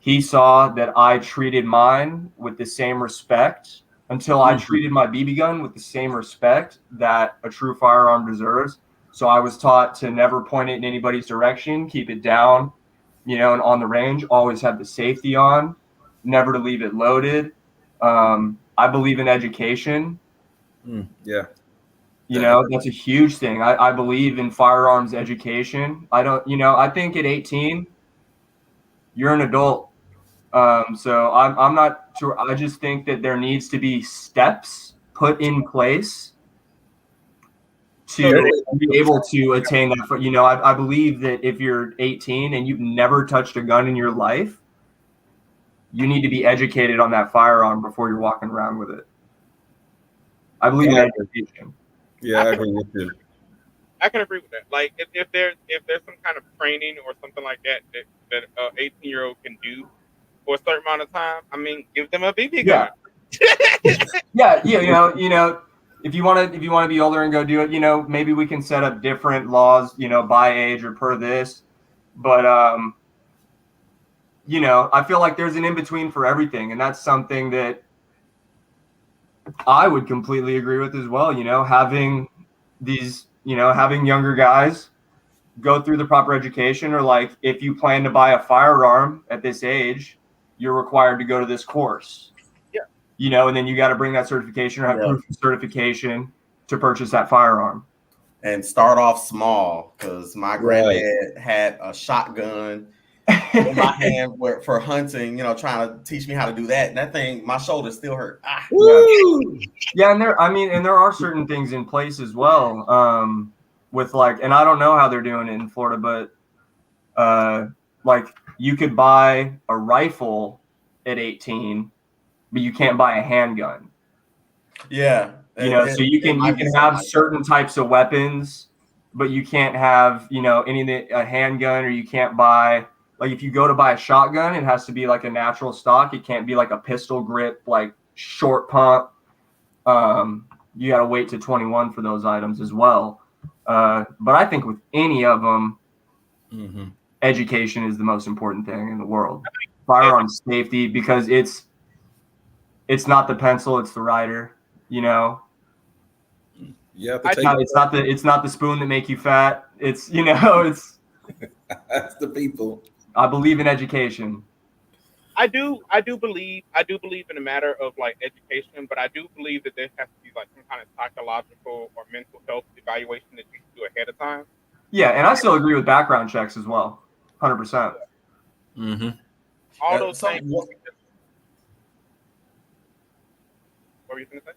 Speaker 5: he saw that I treated mine with the same respect, until I treated my BB gun with the same respect that a true firearm deserves. So I was taught to never point it in anybody's direction, keep it down, and on the range, always have the safety on, never to leave it loaded. I believe in education.
Speaker 4: Yeah.
Speaker 5: That's a huge thing. I believe in firearms education. I think at 18, you're an adult. So I'm not sure. I just think that there needs to be steps put in place to be able to attain that. I believe that if you're 18 and you've never touched a gun in your life, you need to be educated on that firearm before you're walking around with it. I believe in education.
Speaker 4: Yeah, I agree with you.
Speaker 2: I can agree with that. Like if there's some kind of training or something like that 18-year-old can do for a certain amount of time, I mean, give them a BB gun.
Speaker 5: Yeah, if you want to be older and go do it, maybe we can set up different laws, by age or per this. But I feel like there's an in between for everything, and that's something that I would completely agree with as well. Having these, having younger guys go through the proper education, or like if you plan to buy a firearm at this age, you're required to go to this course. Yeah. And then you got to bring that certification or have proof of certification to purchase that firearm.
Speaker 3: And start off small, because my granddad had a shotgun in my hand for hunting, trying to teach me how to do that. And that thing, my shoulders still hurt.
Speaker 5: Yeah, and there are certain things in place as well. With and I don't know how they're doing it in Florida, but you could buy a rifle at 18, but you can't buy a handgun.
Speaker 3: Yeah.
Speaker 5: So you can have certain types of weapons, but you can't have, a handgun, or you can't buy Like if you go to buy a shotgun, it has to be like a natural stock. It can't be like a pistol grip, like short pump. You got to wait to 21 for those items as well. But I think with any of them, education is the most important thing in the world. Firearm safety, because it's not the pencil, it's the rider. You know, it's not the spoon that make you fat. It's it's
Speaker 4: that's the people.
Speaker 5: I believe in education.
Speaker 2: I do believe in a matter of like education, but I do believe that there has to be like some kind of psychological or mental health evaluation that you can do ahead of time.
Speaker 5: Yeah, and I still agree with background checks as well, 100%.
Speaker 2: All those things. What were you going to say?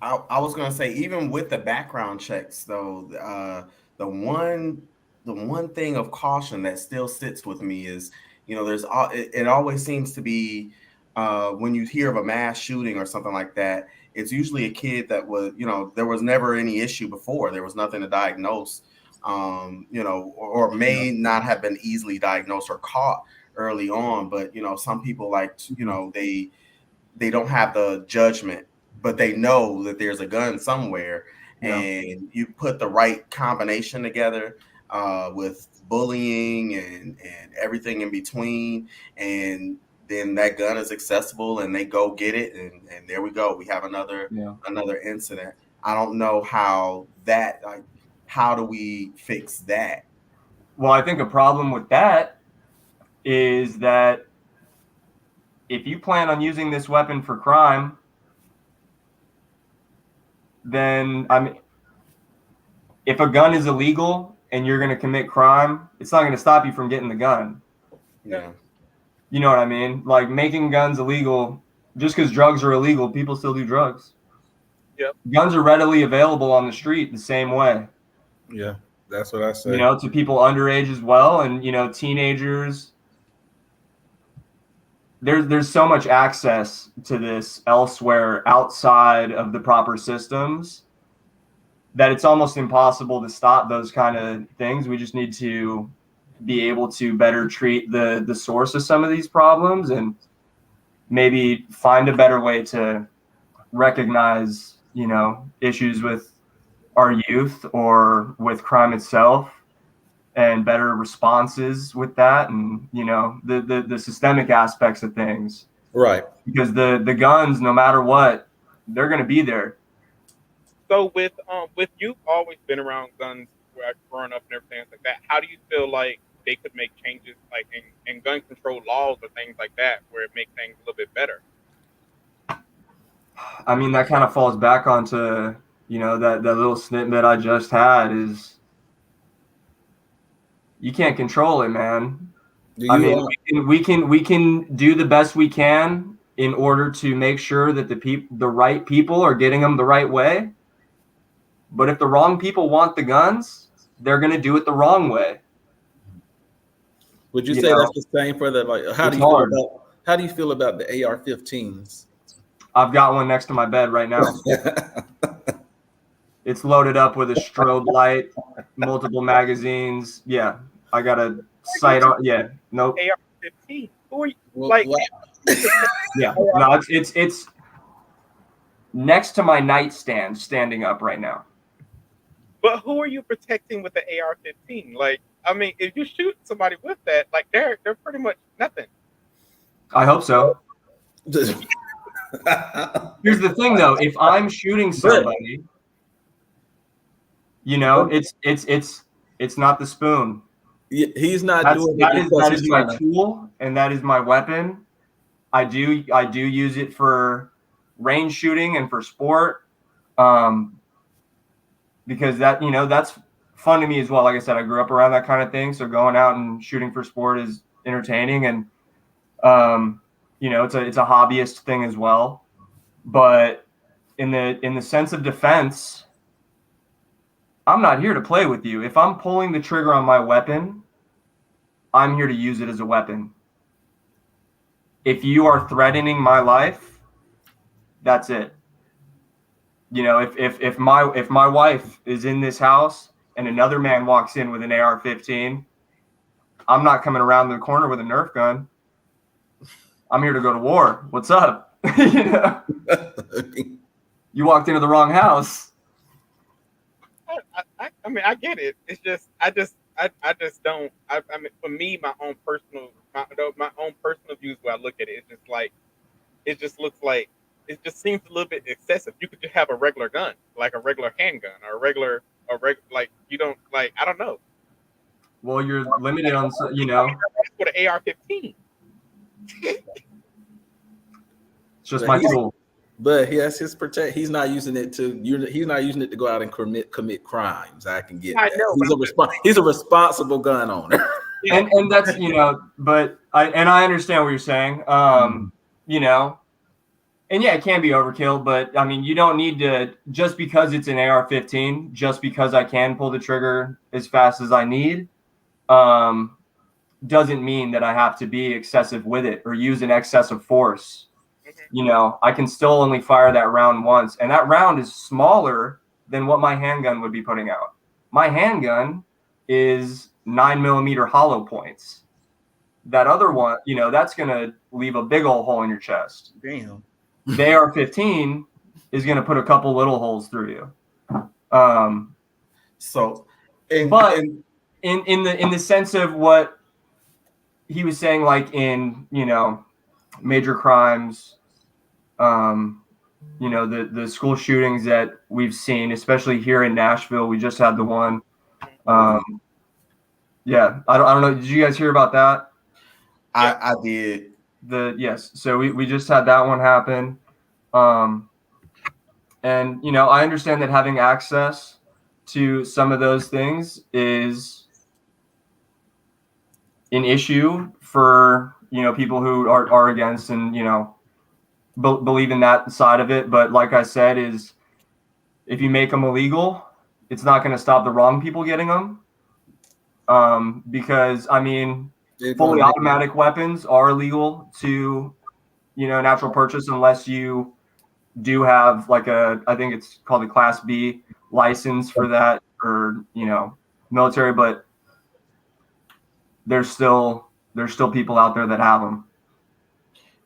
Speaker 3: I was going to say, even with the background checks, though, the one thing of caution that still sits with me is, it always seems to be when you hear of a mass shooting or something like that, it's usually a kid that was, there was never any issue before. There was nothing to diagnose, or may not have been easily diagnosed or caught early on. But, some people they don't have the judgment, but they know that there's a gun somewhere, and you put the right combination together with bullying and everything in between, and then that gun is accessible and they go get it, and there we go. We have another incident. I don't know how do we fix that?
Speaker 5: Well, I think a problem with that is that if you plan on using this weapon for crime, then if a gun is illegal and you're going to commit crime, it's not going to stop you from getting the gun.
Speaker 3: Yeah.
Speaker 5: You know what I mean? Like making guns illegal, just because drugs are illegal, people still do drugs.
Speaker 2: Yep.
Speaker 5: Guns are readily available on the street the same way.
Speaker 4: Yeah, that's what I say.
Speaker 5: To people underage as well, and teenagers. There's so much access to this elsewhere outside of the proper systems that it's almost impossible to stop those kind of things. We just need to be able to better treat the source of some of these problems, and maybe find a better way to recognize, issues with our youth or with crime itself, and better responses with that, and the systemic aspects of things.
Speaker 4: Right.
Speaker 5: Because the guns, no matter what, they're going to be there.
Speaker 2: So with you've always been around guns, growing up and everything like that, how do you feel like they could make changes like in gun control laws or things like that where it makes things a little bit better?
Speaker 5: I mean, that kind of falls back onto, that little snippet I just had is you can't control it, man. We can do the best we can in order to make sure that the right people are getting them the right way. But if the wrong people want the guns, they're going to do it the wrong way.
Speaker 4: Would you say that's the same for the how do you feel about the AR-15s?
Speaker 5: I've got one next to my bed right now. It's loaded up with a strobe light, multiple magazines. Yeah, I got a sight on. Yeah, nope.
Speaker 2: AR-15. Who are you?
Speaker 5: Yeah, no, it's next to my nightstand, standing up right now.
Speaker 2: But who are you protecting with the AR-15? Like, I mean, if you shoot somebody with that, like they're pretty much nothing.
Speaker 5: I hope so. Here's the thing, though. If I'm shooting somebody, it's not the spoon.
Speaker 4: He's not doing it.
Speaker 5: That is my tool, and that is my weapon. I do use it for range shooting and for sport, because that's fun to me as well. Like I said, I grew up around that kind of thing, so going out and shooting for sport is entertaining, and it's a hobbyist thing as well. But in the sense of defense, I'm not here to play with you. If I'm pulling the trigger on my weapon, I'm here to use it as a weapon. If you are threatening my life, that's it. If my wife is in this house and another man walks in with an AR-15, I'm not coming around the corner with a Nerf gun. I'm here to go to war. What's up? You know? You walked into the wrong house.
Speaker 2: I mean, I get it. It's just, I just don't. I mean, for me, my own personal views where I look at it, it's just like, it just looks like, it just seems a little bit excessive. You could just have a regular gun, like a regular handgun, or like you don't like. I don't know.
Speaker 5: Well, you're limited on, you know.
Speaker 2: With an AR-15.
Speaker 5: It's just my tool.
Speaker 4: But he has his protect. He's not using it to. He's not using it to go out and commit crimes. I can get.
Speaker 2: I
Speaker 4: that.
Speaker 2: know.
Speaker 4: He's a responsible gun owner.
Speaker 5: And that's, you know. But I understand what you're saying. You know. And yeah, it can be overkill, but I mean, you don't need to, just because it's an AR-15, just because I can pull the trigger as fast as I need, doesn't mean that I have to be excessive with it or use an excessive force. You know, I can still only fire that round once, and that round is smaller than what my handgun would be putting out. My handgun is 9mm hollow points. That other one, you know, that's going to leave a big old hole in your chest.
Speaker 4: Damn.
Speaker 5: The AR-15 is going to put a couple little holes through you. In the sense of what he was saying, like in, you know, major crimes, you know, the school shootings that we've seen, especially here in Nashville, we just had the one. Yeah, I don't know. Did you guys hear about that?
Speaker 3: I did.
Speaker 5: Yes. So we just had that one happen. And, you know, I understand that having access to some of those things is an issue for, you know, people who are against and, you know, believe in that side of it. But like I said, is if you make them illegal, it's not going to stop the wrong people getting them. Because, I mean, fully automatic weapons are illegal to, you know, natural purchase unless you do have like I think it's called a Class B license for that, or, you know, military, but there's still people out there that have them.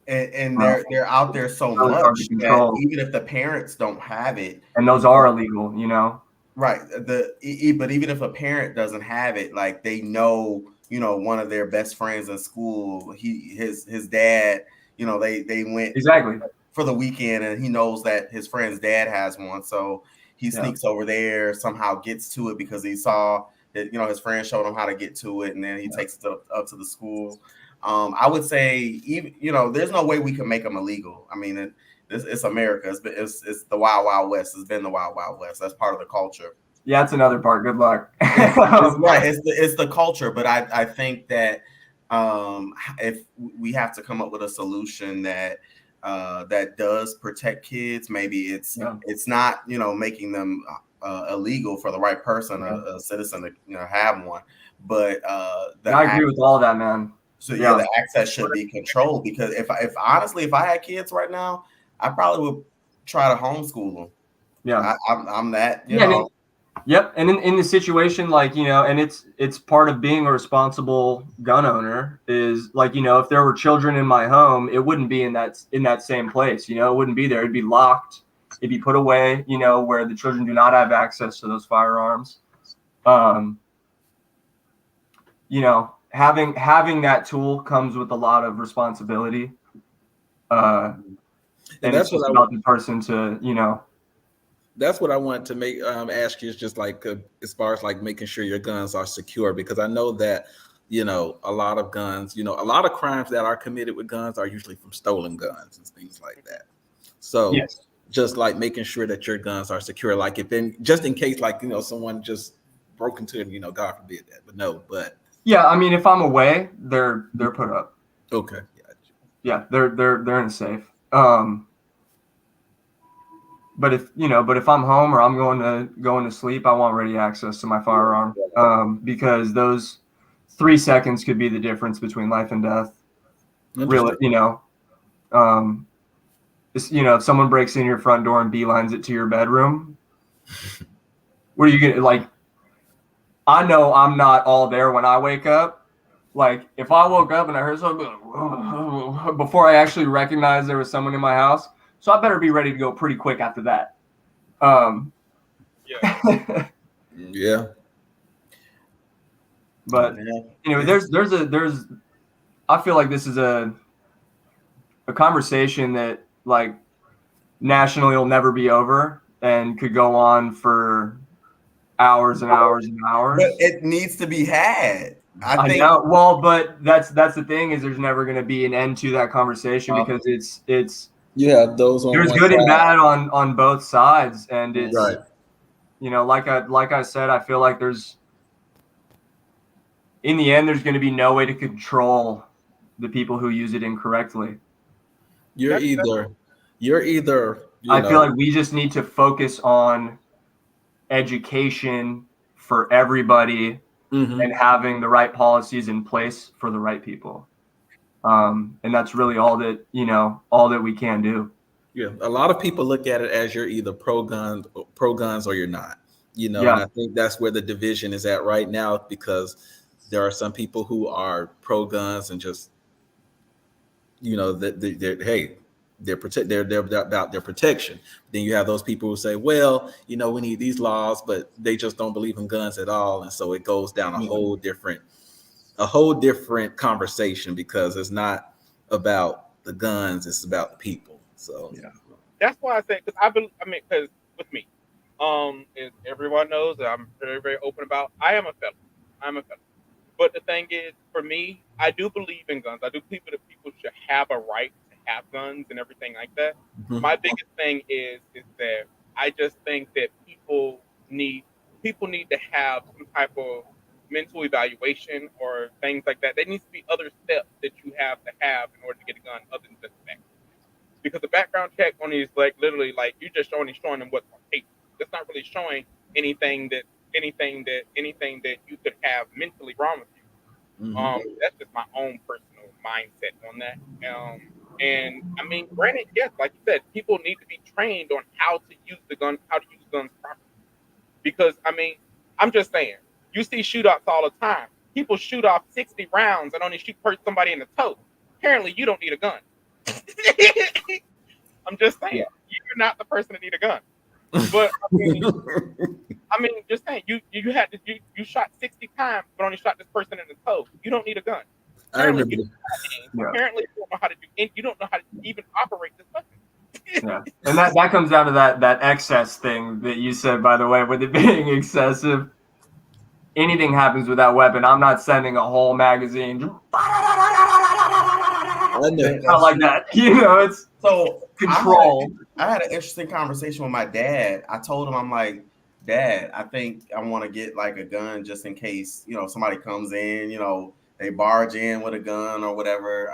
Speaker 3: And they're out there so
Speaker 5: really
Speaker 3: much that even if the parents don't have it,
Speaker 5: and those are illegal, you know.
Speaker 3: Right. But even if a parent doesn't have it, like they know, you know, one of their best friends in school, his dad, you know, they went
Speaker 5: exactly
Speaker 3: for the weekend, and he knows that his friend's dad has one, so he sneaks over there, somehow gets to it because he saw that, you know, his friend showed him how to get to it, and then he takes it up to the school. I would say, even, you know, there's no way we can make them illegal. I mean, it's America. It's the Wild Wild West. It's been the Wild Wild West. That's part of the culture.
Speaker 5: Yeah, that's another part. Good luck.
Speaker 3: It's right. It's the culture, but I think that if we have to come up with a solution that does protect kids, maybe it's not, you know, making them illegal for the right person, a citizen to, you know, have one, but
Speaker 5: I agree with all that, man.
Speaker 3: So the access should be controlled, because if honestly, if I had kids right now, I probably would try to homeschool them.
Speaker 5: Yeah,
Speaker 3: I'm that, you know.
Speaker 5: Yep. And in the situation, like, you know, and it's part of being a responsible gun owner is, like, you know, if there were children in my home, it wouldn't be in that same place, you know, it wouldn't be there. It'd be locked. It'd be put away, you know, where the children do not have access to those firearms. You know, having that tool comes with a lot of responsibility. And that's what about the person to, you know.
Speaker 4: That's what I want to make ask you, is just like as far as like making sure your guns are secure, because I know that, you know, a lot of guns, you know, a lot of crimes that are committed with guns are usually from stolen guns and things like that. So just like making sure that your guns are secure, like just in case, like, you know, someone just broke into it, you know, God forbid that, but
Speaker 5: yeah, I mean, if I'm away, they're put up.
Speaker 4: Okay.
Speaker 5: Yeah, they're in a safe. But if I'm home or I'm going to sleep, I want ready access to my firearm, because those 3 seconds could be the difference between life and death. Really, you know, if someone breaks in your front door and beelines it to your bedroom, what are you gonna, like? I know I'm not all there when I wake up, Like if I woke up and I heard something before I actually recognized there was someone in my house, so I better be ready to go pretty quick after that.
Speaker 2: Yeah.
Speaker 4: Yeah.
Speaker 5: But anyway, there's I feel like this is a conversation that like nationally will never be over and could go on for hours and hours and hours.
Speaker 3: But it needs to be had. I think.
Speaker 5: know. Well, but that's the thing is there's never going to be an end to that conversation because it's
Speaker 4: You have those on
Speaker 5: there's
Speaker 4: one
Speaker 5: good and
Speaker 4: side.
Speaker 5: bad on both sides, and it's
Speaker 4: Right.
Speaker 5: like I said, I feel like there's in the end there's going to be no way to control the people who use it incorrectly.
Speaker 4: You're either
Speaker 5: I feel like we just need to focus on education for everybody and having the right policies in place for the right people. And that's really all that we can do.
Speaker 4: Yeah, a lot of people look at it as you're either pro guns or you're not. And I think that's where the division is at right now, because there are some people who are pro guns and just they're about their protection. Then you have those people who say, well, we need these laws, but they just don't believe in guns at all, and so it goes down a whole different conversation, because it's not about the guns, it's about the people. So
Speaker 2: That's why I say, because with me, as everyone knows, that I'm very, very open about. I'm a felon. But the thing is, for me, I do believe in guns. I do believe that people should have a right to have guns and everything like that. My biggest thing is that I just think that people need to have some type of mental evaluation or things like that. There needs to be other steps that you have in order to get a gun other than just that. Because the background check on these, like, literally, like, you're just showing them what's on paper. It's not really showing anything that you could have mentally wrong with you. That's just my own personal mindset on that. And I mean, granted, yes, like you said, people need to be trained on how to use guns properly. Because I mean, I'm just saying, you see shootouts all the time. People shoot off 60 rounds and only hurt somebody in the toe. Apparently, you don't need a gun. I'm just saying, you're not the person to need a gun. But I mean, just saying, you shot 60 times, but only shot this person in the toe. You don't need a gun. Apparently, apparently, you don't know how to you don't know how to even operate this weapon.
Speaker 5: And that comes down to that excess thing that you said, by the way, with it being excessive. Anything happens with that weapon, I'm not sending a whole magazine. Not like that. It's
Speaker 3: so
Speaker 5: control.
Speaker 3: I had an interesting conversation with my dad. I told him, I'm like, Dad, I think I want to get like a gun just in case, somebody comes in, they barge in with a gun or whatever.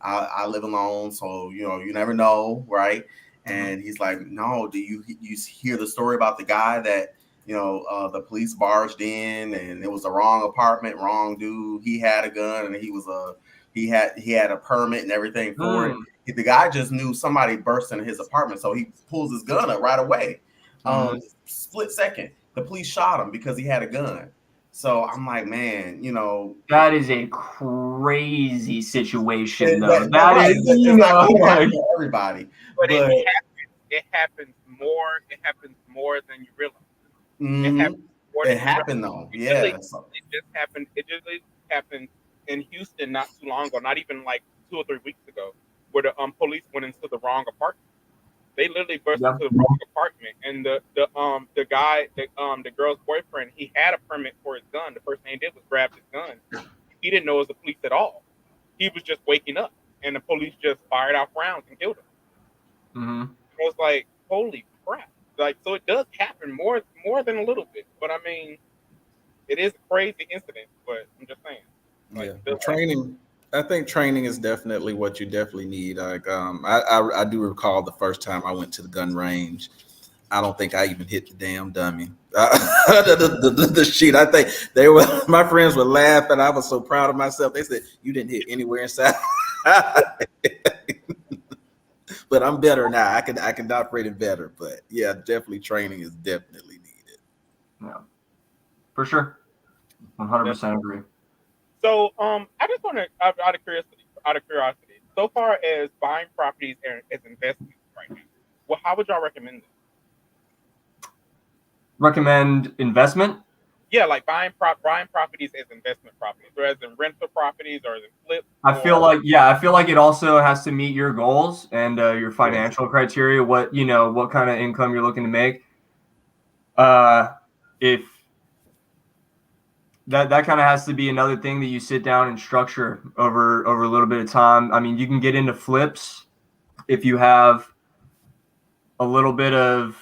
Speaker 3: I live alone, so you never know, right? And he's like, no, do you hear the story about the guy that the police barged in and it was the wrong apartment, wrong dude. He had a gun and he had a permit and everything for it. The guy just knew somebody burst into his apartment, so he pulls his gun up right away. Split second, the police shot him because he had a gun. So I'm like, man,
Speaker 5: that is a crazy situation, though.
Speaker 3: It's not everybody,
Speaker 2: but it happens more. It happens more than you realize. It happened
Speaker 3: though.
Speaker 2: It just happened in Houston not too long ago, not even like 2 or 3 weeks ago, where the police went into the wrong apartment. They literally burst into the wrong apartment, and the guy, the girl's boyfriend, he had a permit for his gun. The first thing he did was grab his gun. He didn't know it was the police at all. He was just waking up, and the police just fired off rounds and killed him. I was like, holy crap! Like, so it does happen more than a little bit, but I mean, it is a crazy incident. But I'm just saying, like,
Speaker 4: training. I think training is definitely what you definitely need. Like, I do recall the first time I went to the gun range. I don't think I even hit the damn dummy. The sheet. I think my friends would laugh, and I was so proud of myself. They said, "You didn't hit anywhere inside." But I'm better now. I can operate it better. But yeah, definitely training is definitely needed.
Speaker 5: Yeah, for sure. 100% agree.
Speaker 2: So I just want to out of curiosity, so far as buying properties as investments right now, well, how would y'all recommend this?
Speaker 5: Recommend investment?
Speaker 2: Yeah, like buying properties as investment properties, or as in rental properties, or as in flips.
Speaker 5: I feel like it also has to meet your goals and your financial criteria. What kind of income you're looking to make. If that kind of has to be another thing that you sit down and structure over a little bit of time. I mean, you can get into flips if you have a little bit of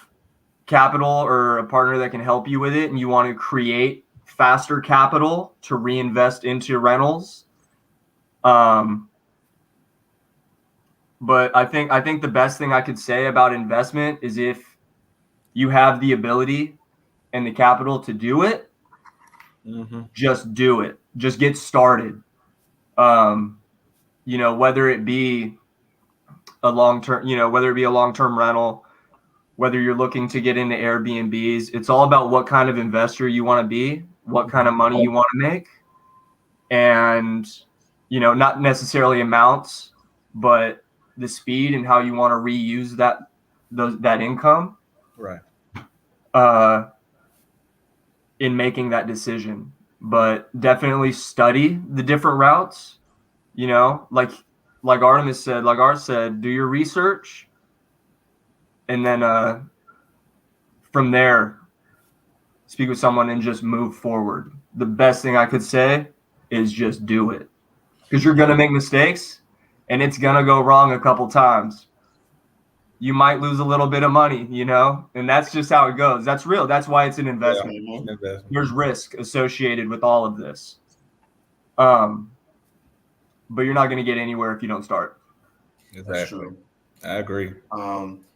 Speaker 5: capital or a partner that can help you with it, and you want to create faster capital to reinvest into rentals. But I think the best thing I could say about investment is if you have the ability and the capital to do it, just do it. Just get started. Whether it be a long-term rental, whether you're looking to get into Airbnbs, it's all about what kind of investor you want to be, what kind of money you want to make, and not necessarily amounts, but the speed and how you want to reuse that income,
Speaker 4: right?
Speaker 5: In making that decision. But definitely study the different routes. Like Artemis said, like Art said, do your research, and then from there, speak with someone and just move forward. The best thing I could say is just do it, because you're gonna make mistakes, and it's gonna go wrong a couple times. You might lose a little bit of money, and that's just how it goes. That's real. That's why it's an investment.
Speaker 4: Yeah.
Speaker 5: There's risk associated with all of this. But you're not going to get anywhere if you don't start.
Speaker 4: Exactly.
Speaker 3: That's true.
Speaker 4: I agree.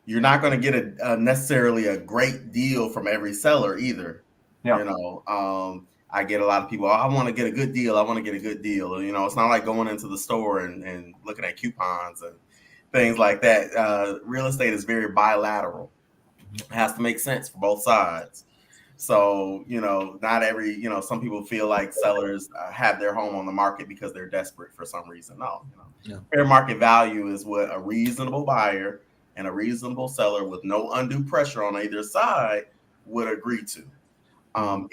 Speaker 3: You're not going to get necessarily a great deal from every seller either.
Speaker 5: Yeah.
Speaker 3: I get a lot of people, I want to get a good deal. I want to get a good deal. It's not like going into the store and looking at coupons and things like that. Real estate is very bilateral. It has to make sense for both sides. So, not every, some people feel like sellers have their home on the market because they're desperate for some reason. No, fair market value is what a reasonable buyer and a reasonable seller with no undue pressure on either side would agree to.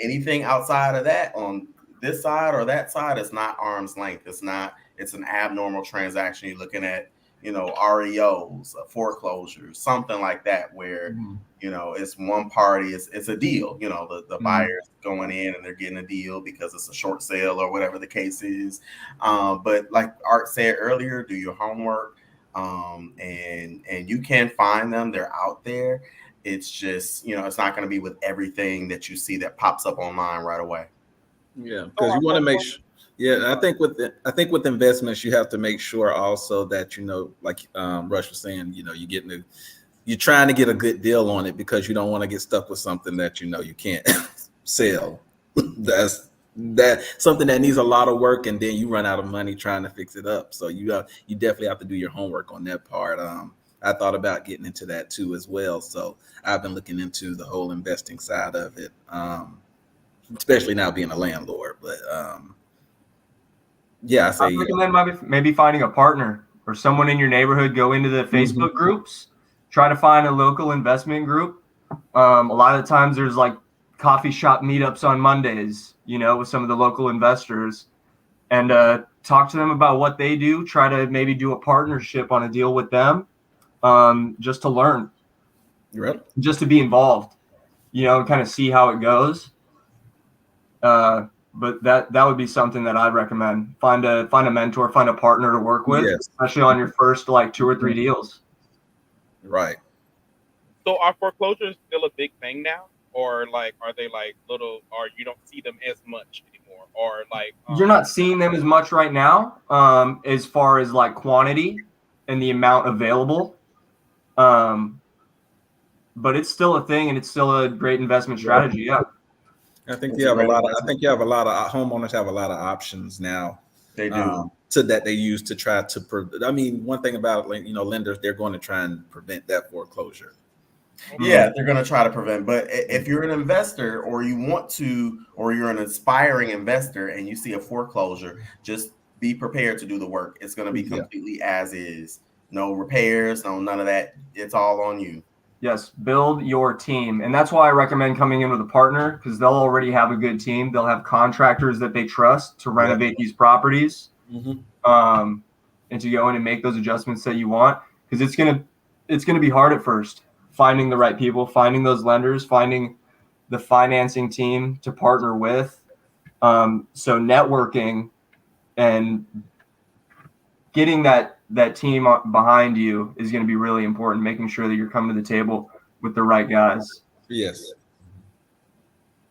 Speaker 3: Anything outside of that on this side or that side is not arm's length. It's an abnormal transaction. You're looking at, REOs, foreclosures, something like that, where, it's one party, it's a deal, the buyer's going in and they're getting a deal because it's a short sale or whatever the case is. But like Art said earlier, do your homework, and you can find them. They're out there. It's just, it's not going to be with everything that you see that pops up online right away.
Speaker 4: Yeah, because you want to make sure. Yeah, I think with investments, you have to make sure also that like Rush was saying, you're trying to get a good deal on it, because you don't want to get stuck with something that you can't sell. That's something that needs a lot of work, and then you run out of money trying to fix it up. So you definitely have to do your homework on that part. I thought about getting into that too as well. So I've been looking into the whole investing side of it, especially now being a landlord. But I
Speaker 5: recommend maybe finding a partner or someone in your neighborhood. Go into the Facebook groups, try to find a local investment group. A lot of times there's like coffee shop meetups on Mondays, with some of the local investors, and talk to them about what they do. Try to maybe do a partnership on a deal with them, just to learn, just to be involved, and kind of see how it goes. But that would be something that I'd recommend. Find a mentor, find a partner to work with, especially on your first 2 or 3 deals.
Speaker 4: Right.
Speaker 2: So are foreclosures still a big thing now, or are they little, or you don't see them as much anymore, or
Speaker 5: you're not seeing them as much right now, as far as quantity and the amount available. But it's still a thing, and it's still a great investment strategy. Yeah.
Speaker 4: I think you have a lot of homeowners have a lot of options now.
Speaker 3: They do.
Speaker 4: That they use to try to. One thing about lenders, they're going to try and prevent that foreclosure.
Speaker 3: Yeah, they're going to try to prevent. But if you're an investor or you want to, or you're an aspiring investor and you see a foreclosure, just be prepared to do the work. It's going to be completely as is. No repairs, no none of that. It's all on you.
Speaker 5: Yes, build your team. And that's why I recommend coming in with a partner, because they'll already have a good team. They'll have contractors that they trust to renovate these properties, and to go in and make those adjustments that you want. Because it's gonna be hard at first, finding the right people, finding those lenders, finding the financing team to partner with. So networking and getting that team behind you is going to be really important, making sure that you're coming to the table with the right guys.
Speaker 4: Yes.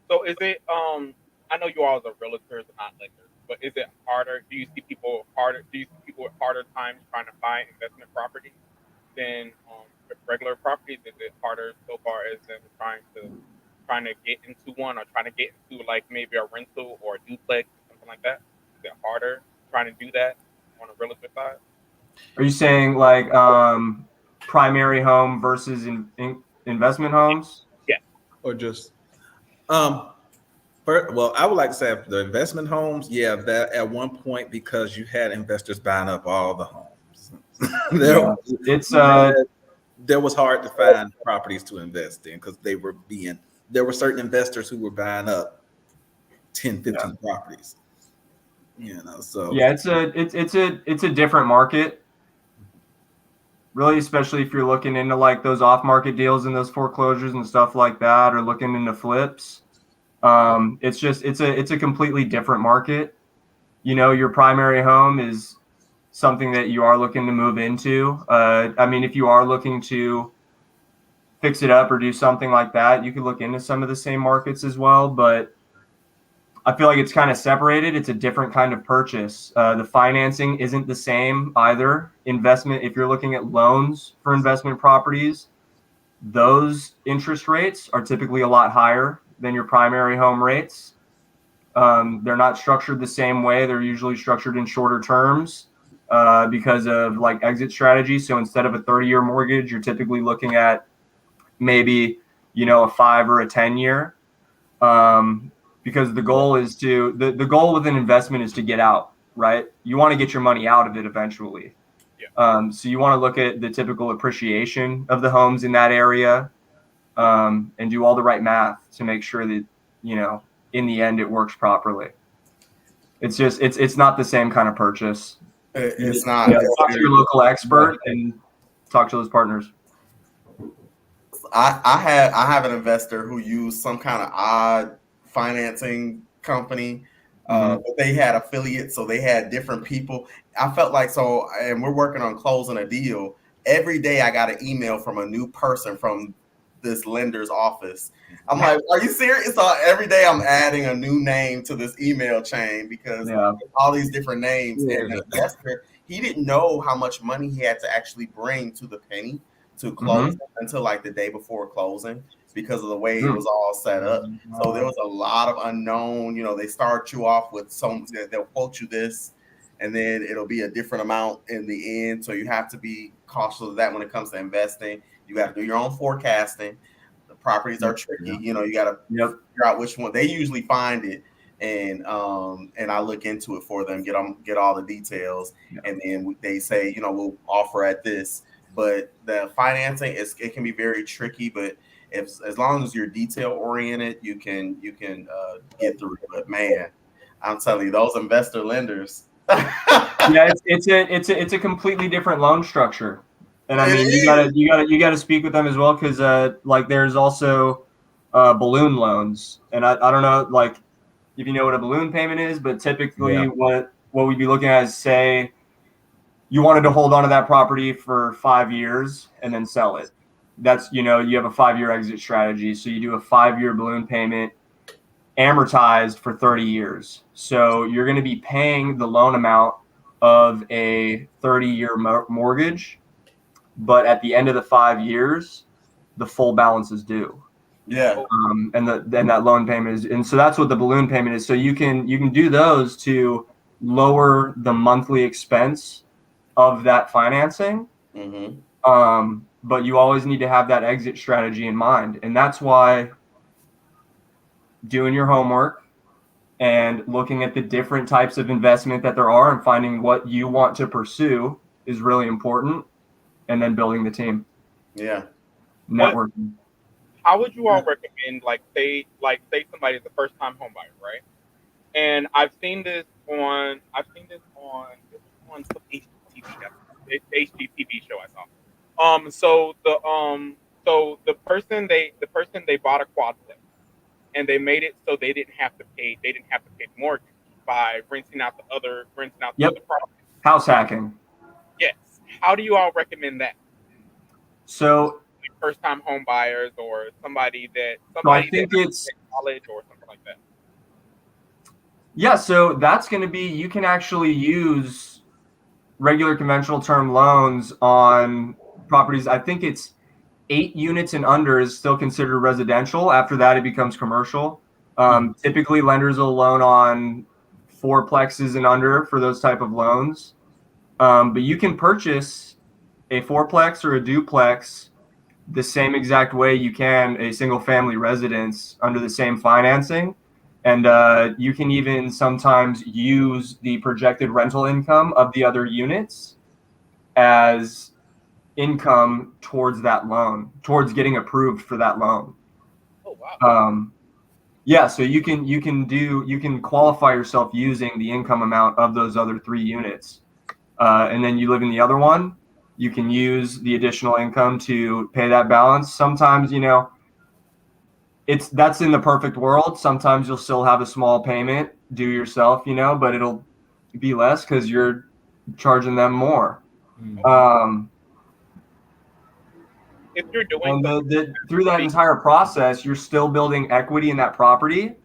Speaker 2: So is it I know you all are realtors and not lenders, but is it harder? Do you see people with harder times trying to buy investment properties than regular properties? Is it harder so far as them trying to get into one, or trying to get into like maybe a rental or a duplex or something like that? Is it harder trying to do that on a realtor side?
Speaker 5: Are you saying like primary home versus investment homes?
Speaker 2: Yeah.
Speaker 4: Or just well, I would like to say the investment homes, that at one point, because you had investors buying up all the homes. There was hard to find properties to invest in because there were certain investors who were buying up 10, 15 properties. So
Speaker 5: it's a different market. Really, especially if you're looking into like those off-market deals and those foreclosures and stuff like that, or looking into flips. It's a completely different market. Your primary home is something that you are looking to move into. I mean, if you are looking to fix it up or do something like that, you could look into some of the same markets as well. But I feel like it's kind of separated. It's a different kind of purchase. The financing isn't the same either. Investment, if you're looking at loans for investment properties, those interest rates are typically a lot higher than your primary home rates. They're not structured the same way. They're usually structured in shorter terms because of like exit strategy. So instead of a 30-year mortgage, you're typically looking at maybe, a 5 or a 10-year. Because the goal is the goal with an investment is to get out, right? You want to get your money out of it eventually.
Speaker 2: Yeah.
Speaker 5: So you want to look at the typical appreciation of the homes in that area, and do all the right math to make sure that, in the end it works properly. It's just, it's not the same kind of purchase.
Speaker 3: It's not.
Speaker 5: Talk to your local expert and talk to those partners.
Speaker 3: I have an investor who used some kind of odd financing company, but they had affiliates, so they had different people. I felt like and we're working on closing a deal. Every day I got an email from a new person from this lender's office. I'm like, are you serious? So every day I'm adding a new name to this email chain because all these different names. And the investor, he didn't know how much money he had to actually bring to the penny to close until like the day before closing, because of the way it was all set up. So there was a lot of unknown. They start you off with they'll quote you this, and then it'll be a different amount in the end. So you have to be cautious of that when it comes to investing. You got to do your own forecasting. The properties are tricky. You got to figure out which one. They usually find it, and I look into it for them, get all the details, and then they say, we'll offer at this. But the financing it can be very tricky. But as long as you're detail oriented, you can get through it. But man, I'm telling you, those investor lenders.
Speaker 5: It's a completely different loan structure, and I mean you gotta speak with them as well, because like there's also balloon loans, and I don't know like if you know what a balloon payment is, but typically what we'd be looking at is, say you wanted to hold on to that property for 5 years and then sell it. That's, you have a 5-year exit strategy. So you do a 5-year balloon payment amortized for 30 years. So you're going to be paying the loan amount of a 30-year mortgage, but at the end of the 5 years, the full balance is due.
Speaker 3: Yeah.
Speaker 5: And that loan payment is, and so that's what the balloon payment is. So you can do those to lower the monthly expense of that financing. but you always need to have that exit strategy in mind. And that's why doing your homework and looking at the different types of investment that there are and finding what you want to pursue is really important. And then building the team.
Speaker 3: Yeah.
Speaker 5: Networking.
Speaker 2: How would you all recommend, say somebody is a first time home buyer, right? And I've seen this on some HGTV show I saw. So the person they bought a quadplex, and they made it so they didn't have to pay the mortgage by renting out the other property.
Speaker 5: House hacking.
Speaker 2: Yes. How do you all recommend that?
Speaker 5: So
Speaker 2: first time home buyers or somebody
Speaker 5: I think it's
Speaker 2: college or something like that.
Speaker 5: Yeah, so that's going to be, you can actually use regular conventional term loans on properties. I think it's 8 units and under is still considered residential. After that, it becomes commercial. Typically, lenders will loan on 4 plexes and under for those type of loans. But you can purchase a 4-plex or a duplex the same exact way you can a single family residence under the same financing. And you can even sometimes use the projected rental income of the other units as income towards that loan, towards getting approved for that loan.
Speaker 2: Oh wow.
Speaker 5: Yeah, so you can qualify yourself using the income amount of those other 3 units. And then you live in the other one, you can use the additional income to pay that balance. Sometimes, that's in the perfect world. Sometimes you'll still have a small payment due yourself, but it'll be less because you're charging them more.
Speaker 2: If you're doing
Speaker 5: through that entire process, you're still building equity in that property,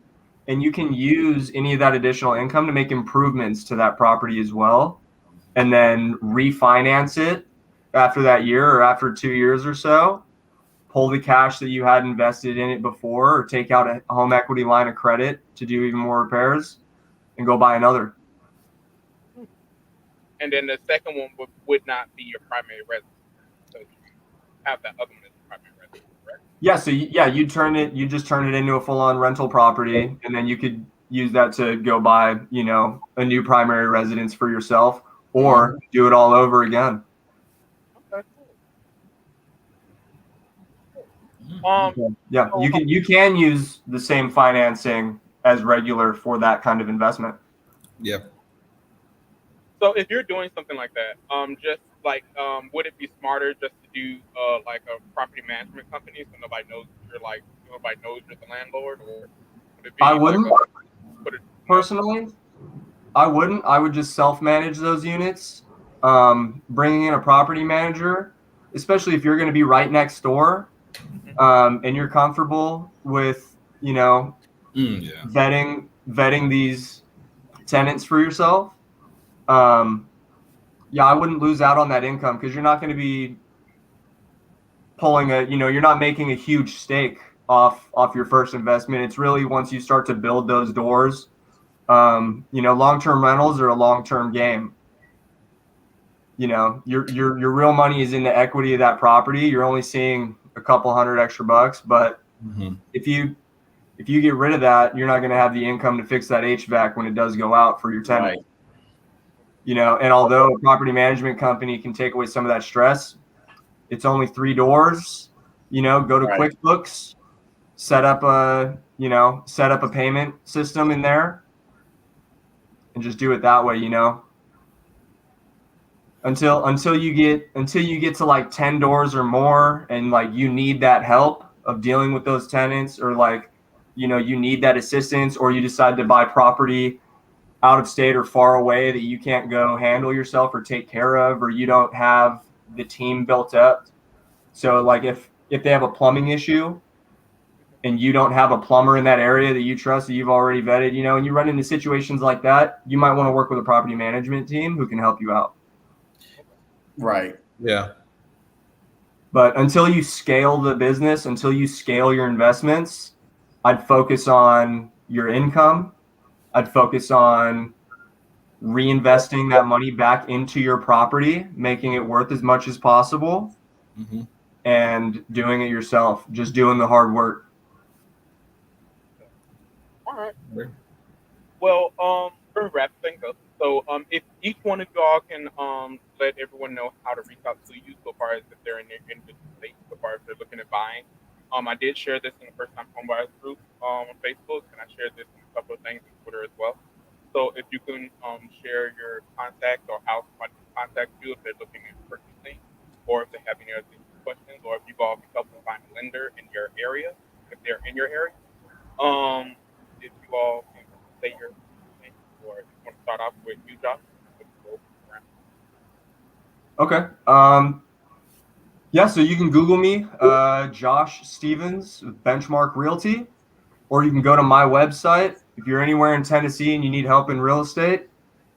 Speaker 5: and you can use any of that additional income to make improvements to that property as well, and then refinance it after that year or after 2 years or so. Pull the cash that you had invested in it before, or take out a home equity line of credit to do even more repairs, and go buy another.
Speaker 2: And then the second one would not be your primary residence. So you have that other one as your primary residence, correct?
Speaker 5: Yeah. So you just turn it into a full-on rental property, and then you could use that to go buy, a new primary residence for yourself, or do it all over again.
Speaker 2: Okay,
Speaker 5: cool. Yeah, you can use the same financing as regular for that kind of investment.
Speaker 4: Yeah.
Speaker 2: So if you're doing something like that, would it be smarter just to do like a property management company so nobody knows you're the landlord, or would it be?
Speaker 5: I wouldn't personally. I wouldn't. I would just self-manage those units. Bringing in a property manager, especially if you're going to be right next door, and you're comfortable with, vetting these tenants for yourself. I wouldn't lose out on that income, because you're not going to be pulling you're not making a huge stake off your first investment. It's really once you start to build those doors. Long-term rentals are a long-term game. Your real money is in the equity of that property. You're only seeing a couple $100 extra, but if you get rid of that, you're not going to have the income to fix that HVAC when it does go out for your tenant.
Speaker 3: Right.
Speaker 5: And although a property management company can take away some of that stress, it's only 3 doors. Go to QuickBooks, set up a payment system in there, and just do it that way. Until you get to like 10 doors or more, and like you need that help of dealing with those tenants, or you need that assistance, or you decide to buy property out of state or far away that you can't go handle yourself or take care of, or you don't have the team built up. So like if they have a plumbing issue and you don't have a plumber in that area that you trust, that you've already vetted, and you run into situations like that, you might want to work with a property management team who can help you out.
Speaker 3: Right.
Speaker 4: Yeah.
Speaker 5: But until you scale the business, until you scale your investments, I'd focus on your income. I'd focus on reinvesting that money back into your property, making it worth as much as possible. and doing it yourself, just doing the hard work.
Speaker 2: All right. Well, we're gonna wrap things up. So, if each one of y'all can let everyone know how to reach out to you, so far as if they're in the state, so far as they're looking at buying. I did share this in the First Time Homebuyers group on Facebook, and I shared this in a couple of things on Twitter as well. So, if you can share your contact or how somebody can contact you if they're looking at purchasing, or if they have any other questions, or if you all can help them find a lender in your area, if they're in your area. If you all can say your name, or if you want to start off with you, Josh.
Speaker 5: Okay. Yeah, so you can Google me, Josh Stevens, Benchmark Realty, or you can go to my website. If you're anywhere in Tennessee and you need help in real estate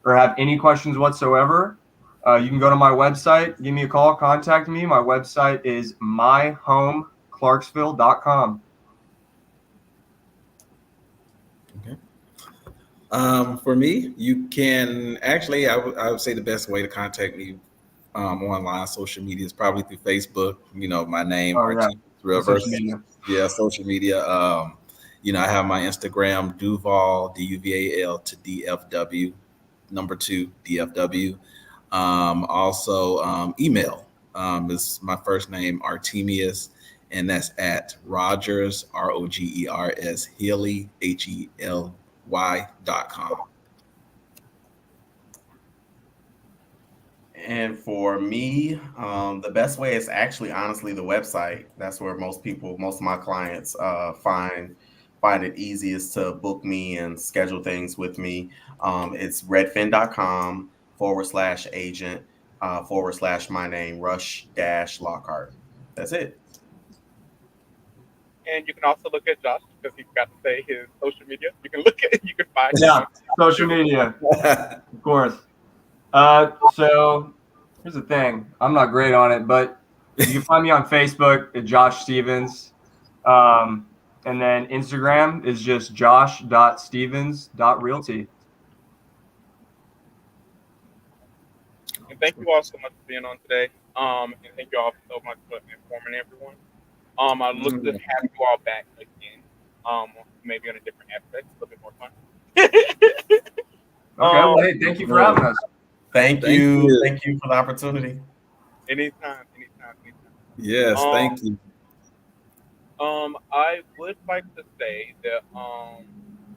Speaker 5: or have any questions whatsoever, you can go to my website, give me a call, contact me. My website is myhomeclarksville.com.
Speaker 4: Okay. For me, you can actually, I would say the best way to contact me online, social media is probably through Facebook. You know, my name,
Speaker 5: Social media.
Speaker 4: Yeah, social media. I have my Instagram, Duval, Duval to DFW, number 2 DFW. Also, email is my first name, Artemius, and that's at Rogers, ROGERS, Healy, HELY.com.
Speaker 3: And for me, the best way is actually honestly the website. That's where most of my clients find it easiest to book me and schedule things with me. It's redfin.com/agent / my name, Rush-Lockhart. That's it.
Speaker 2: And you can also look at Josh because he forgot to say his social media. You can look at you can find
Speaker 5: Social media, of course. So here's the thing. I'm not great on it, but you can find me on Facebook at Josh Stevens. And then Instagram is just josh.stevens.realty.
Speaker 2: And thank you all so much for being on today. And thank you all so much for informing everyone. I look to have you all back again. Maybe on a different aspect, a little bit more fun.
Speaker 5: Well, hey, thank you for having us.
Speaker 3: Thank you. Thank you for the opportunity.
Speaker 2: Anytime.
Speaker 4: Yes, thank you.
Speaker 2: I would like to say that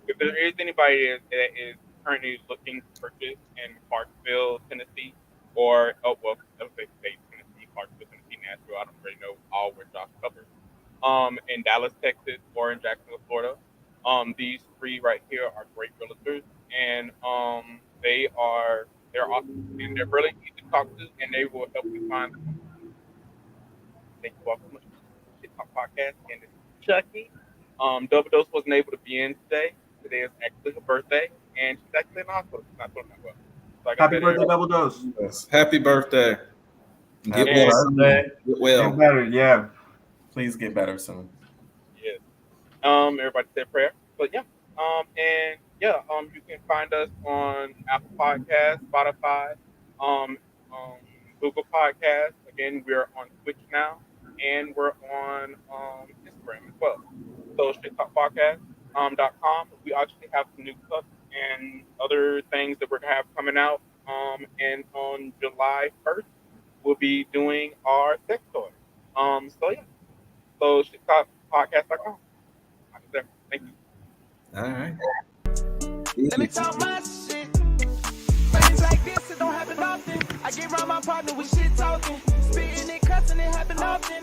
Speaker 2: if there is anybody that is currently looking to purchase in Clarksville, Tennessee, or Tennessee, Clarksville, Tennessee, Nashville, I don't really know all where Josh covers. In Dallas, Texas, or in Jacksonville, Florida. These 3 right here are great realtors, and they're awesome, and they're really easy to talk to, and they will help you find. Thank you all so much for the Talk Podcast, and it's Chucky. Double Dose wasn't able to be in today. Today is actually her birthday, and she's actually in hospital. She's not feeling that well. So
Speaker 5: Happy birthday, Double Dose.
Speaker 4: Yes. Happy birthday. Get well.
Speaker 5: Get better, yeah.
Speaker 3: Please get better soon.
Speaker 2: Yes. Everybody say a prayer. But yeah. You can find us on Apple Podcasts, Spotify, Google Podcasts. Again, we're on Twitch now, and we're on Instagram as well. So SHTtalkPodcast.com. We actually have some new stuff and other things that we're gonna have coming out. And on July 1st, we'll be doing our sex toy. So SHTtalkPodcast.com. Thank you.
Speaker 4: All right.
Speaker 1: Let me talk my shit. Things like this, it don't happen often. I get around my partner with shit talking. Spitting and cussing, it happen often.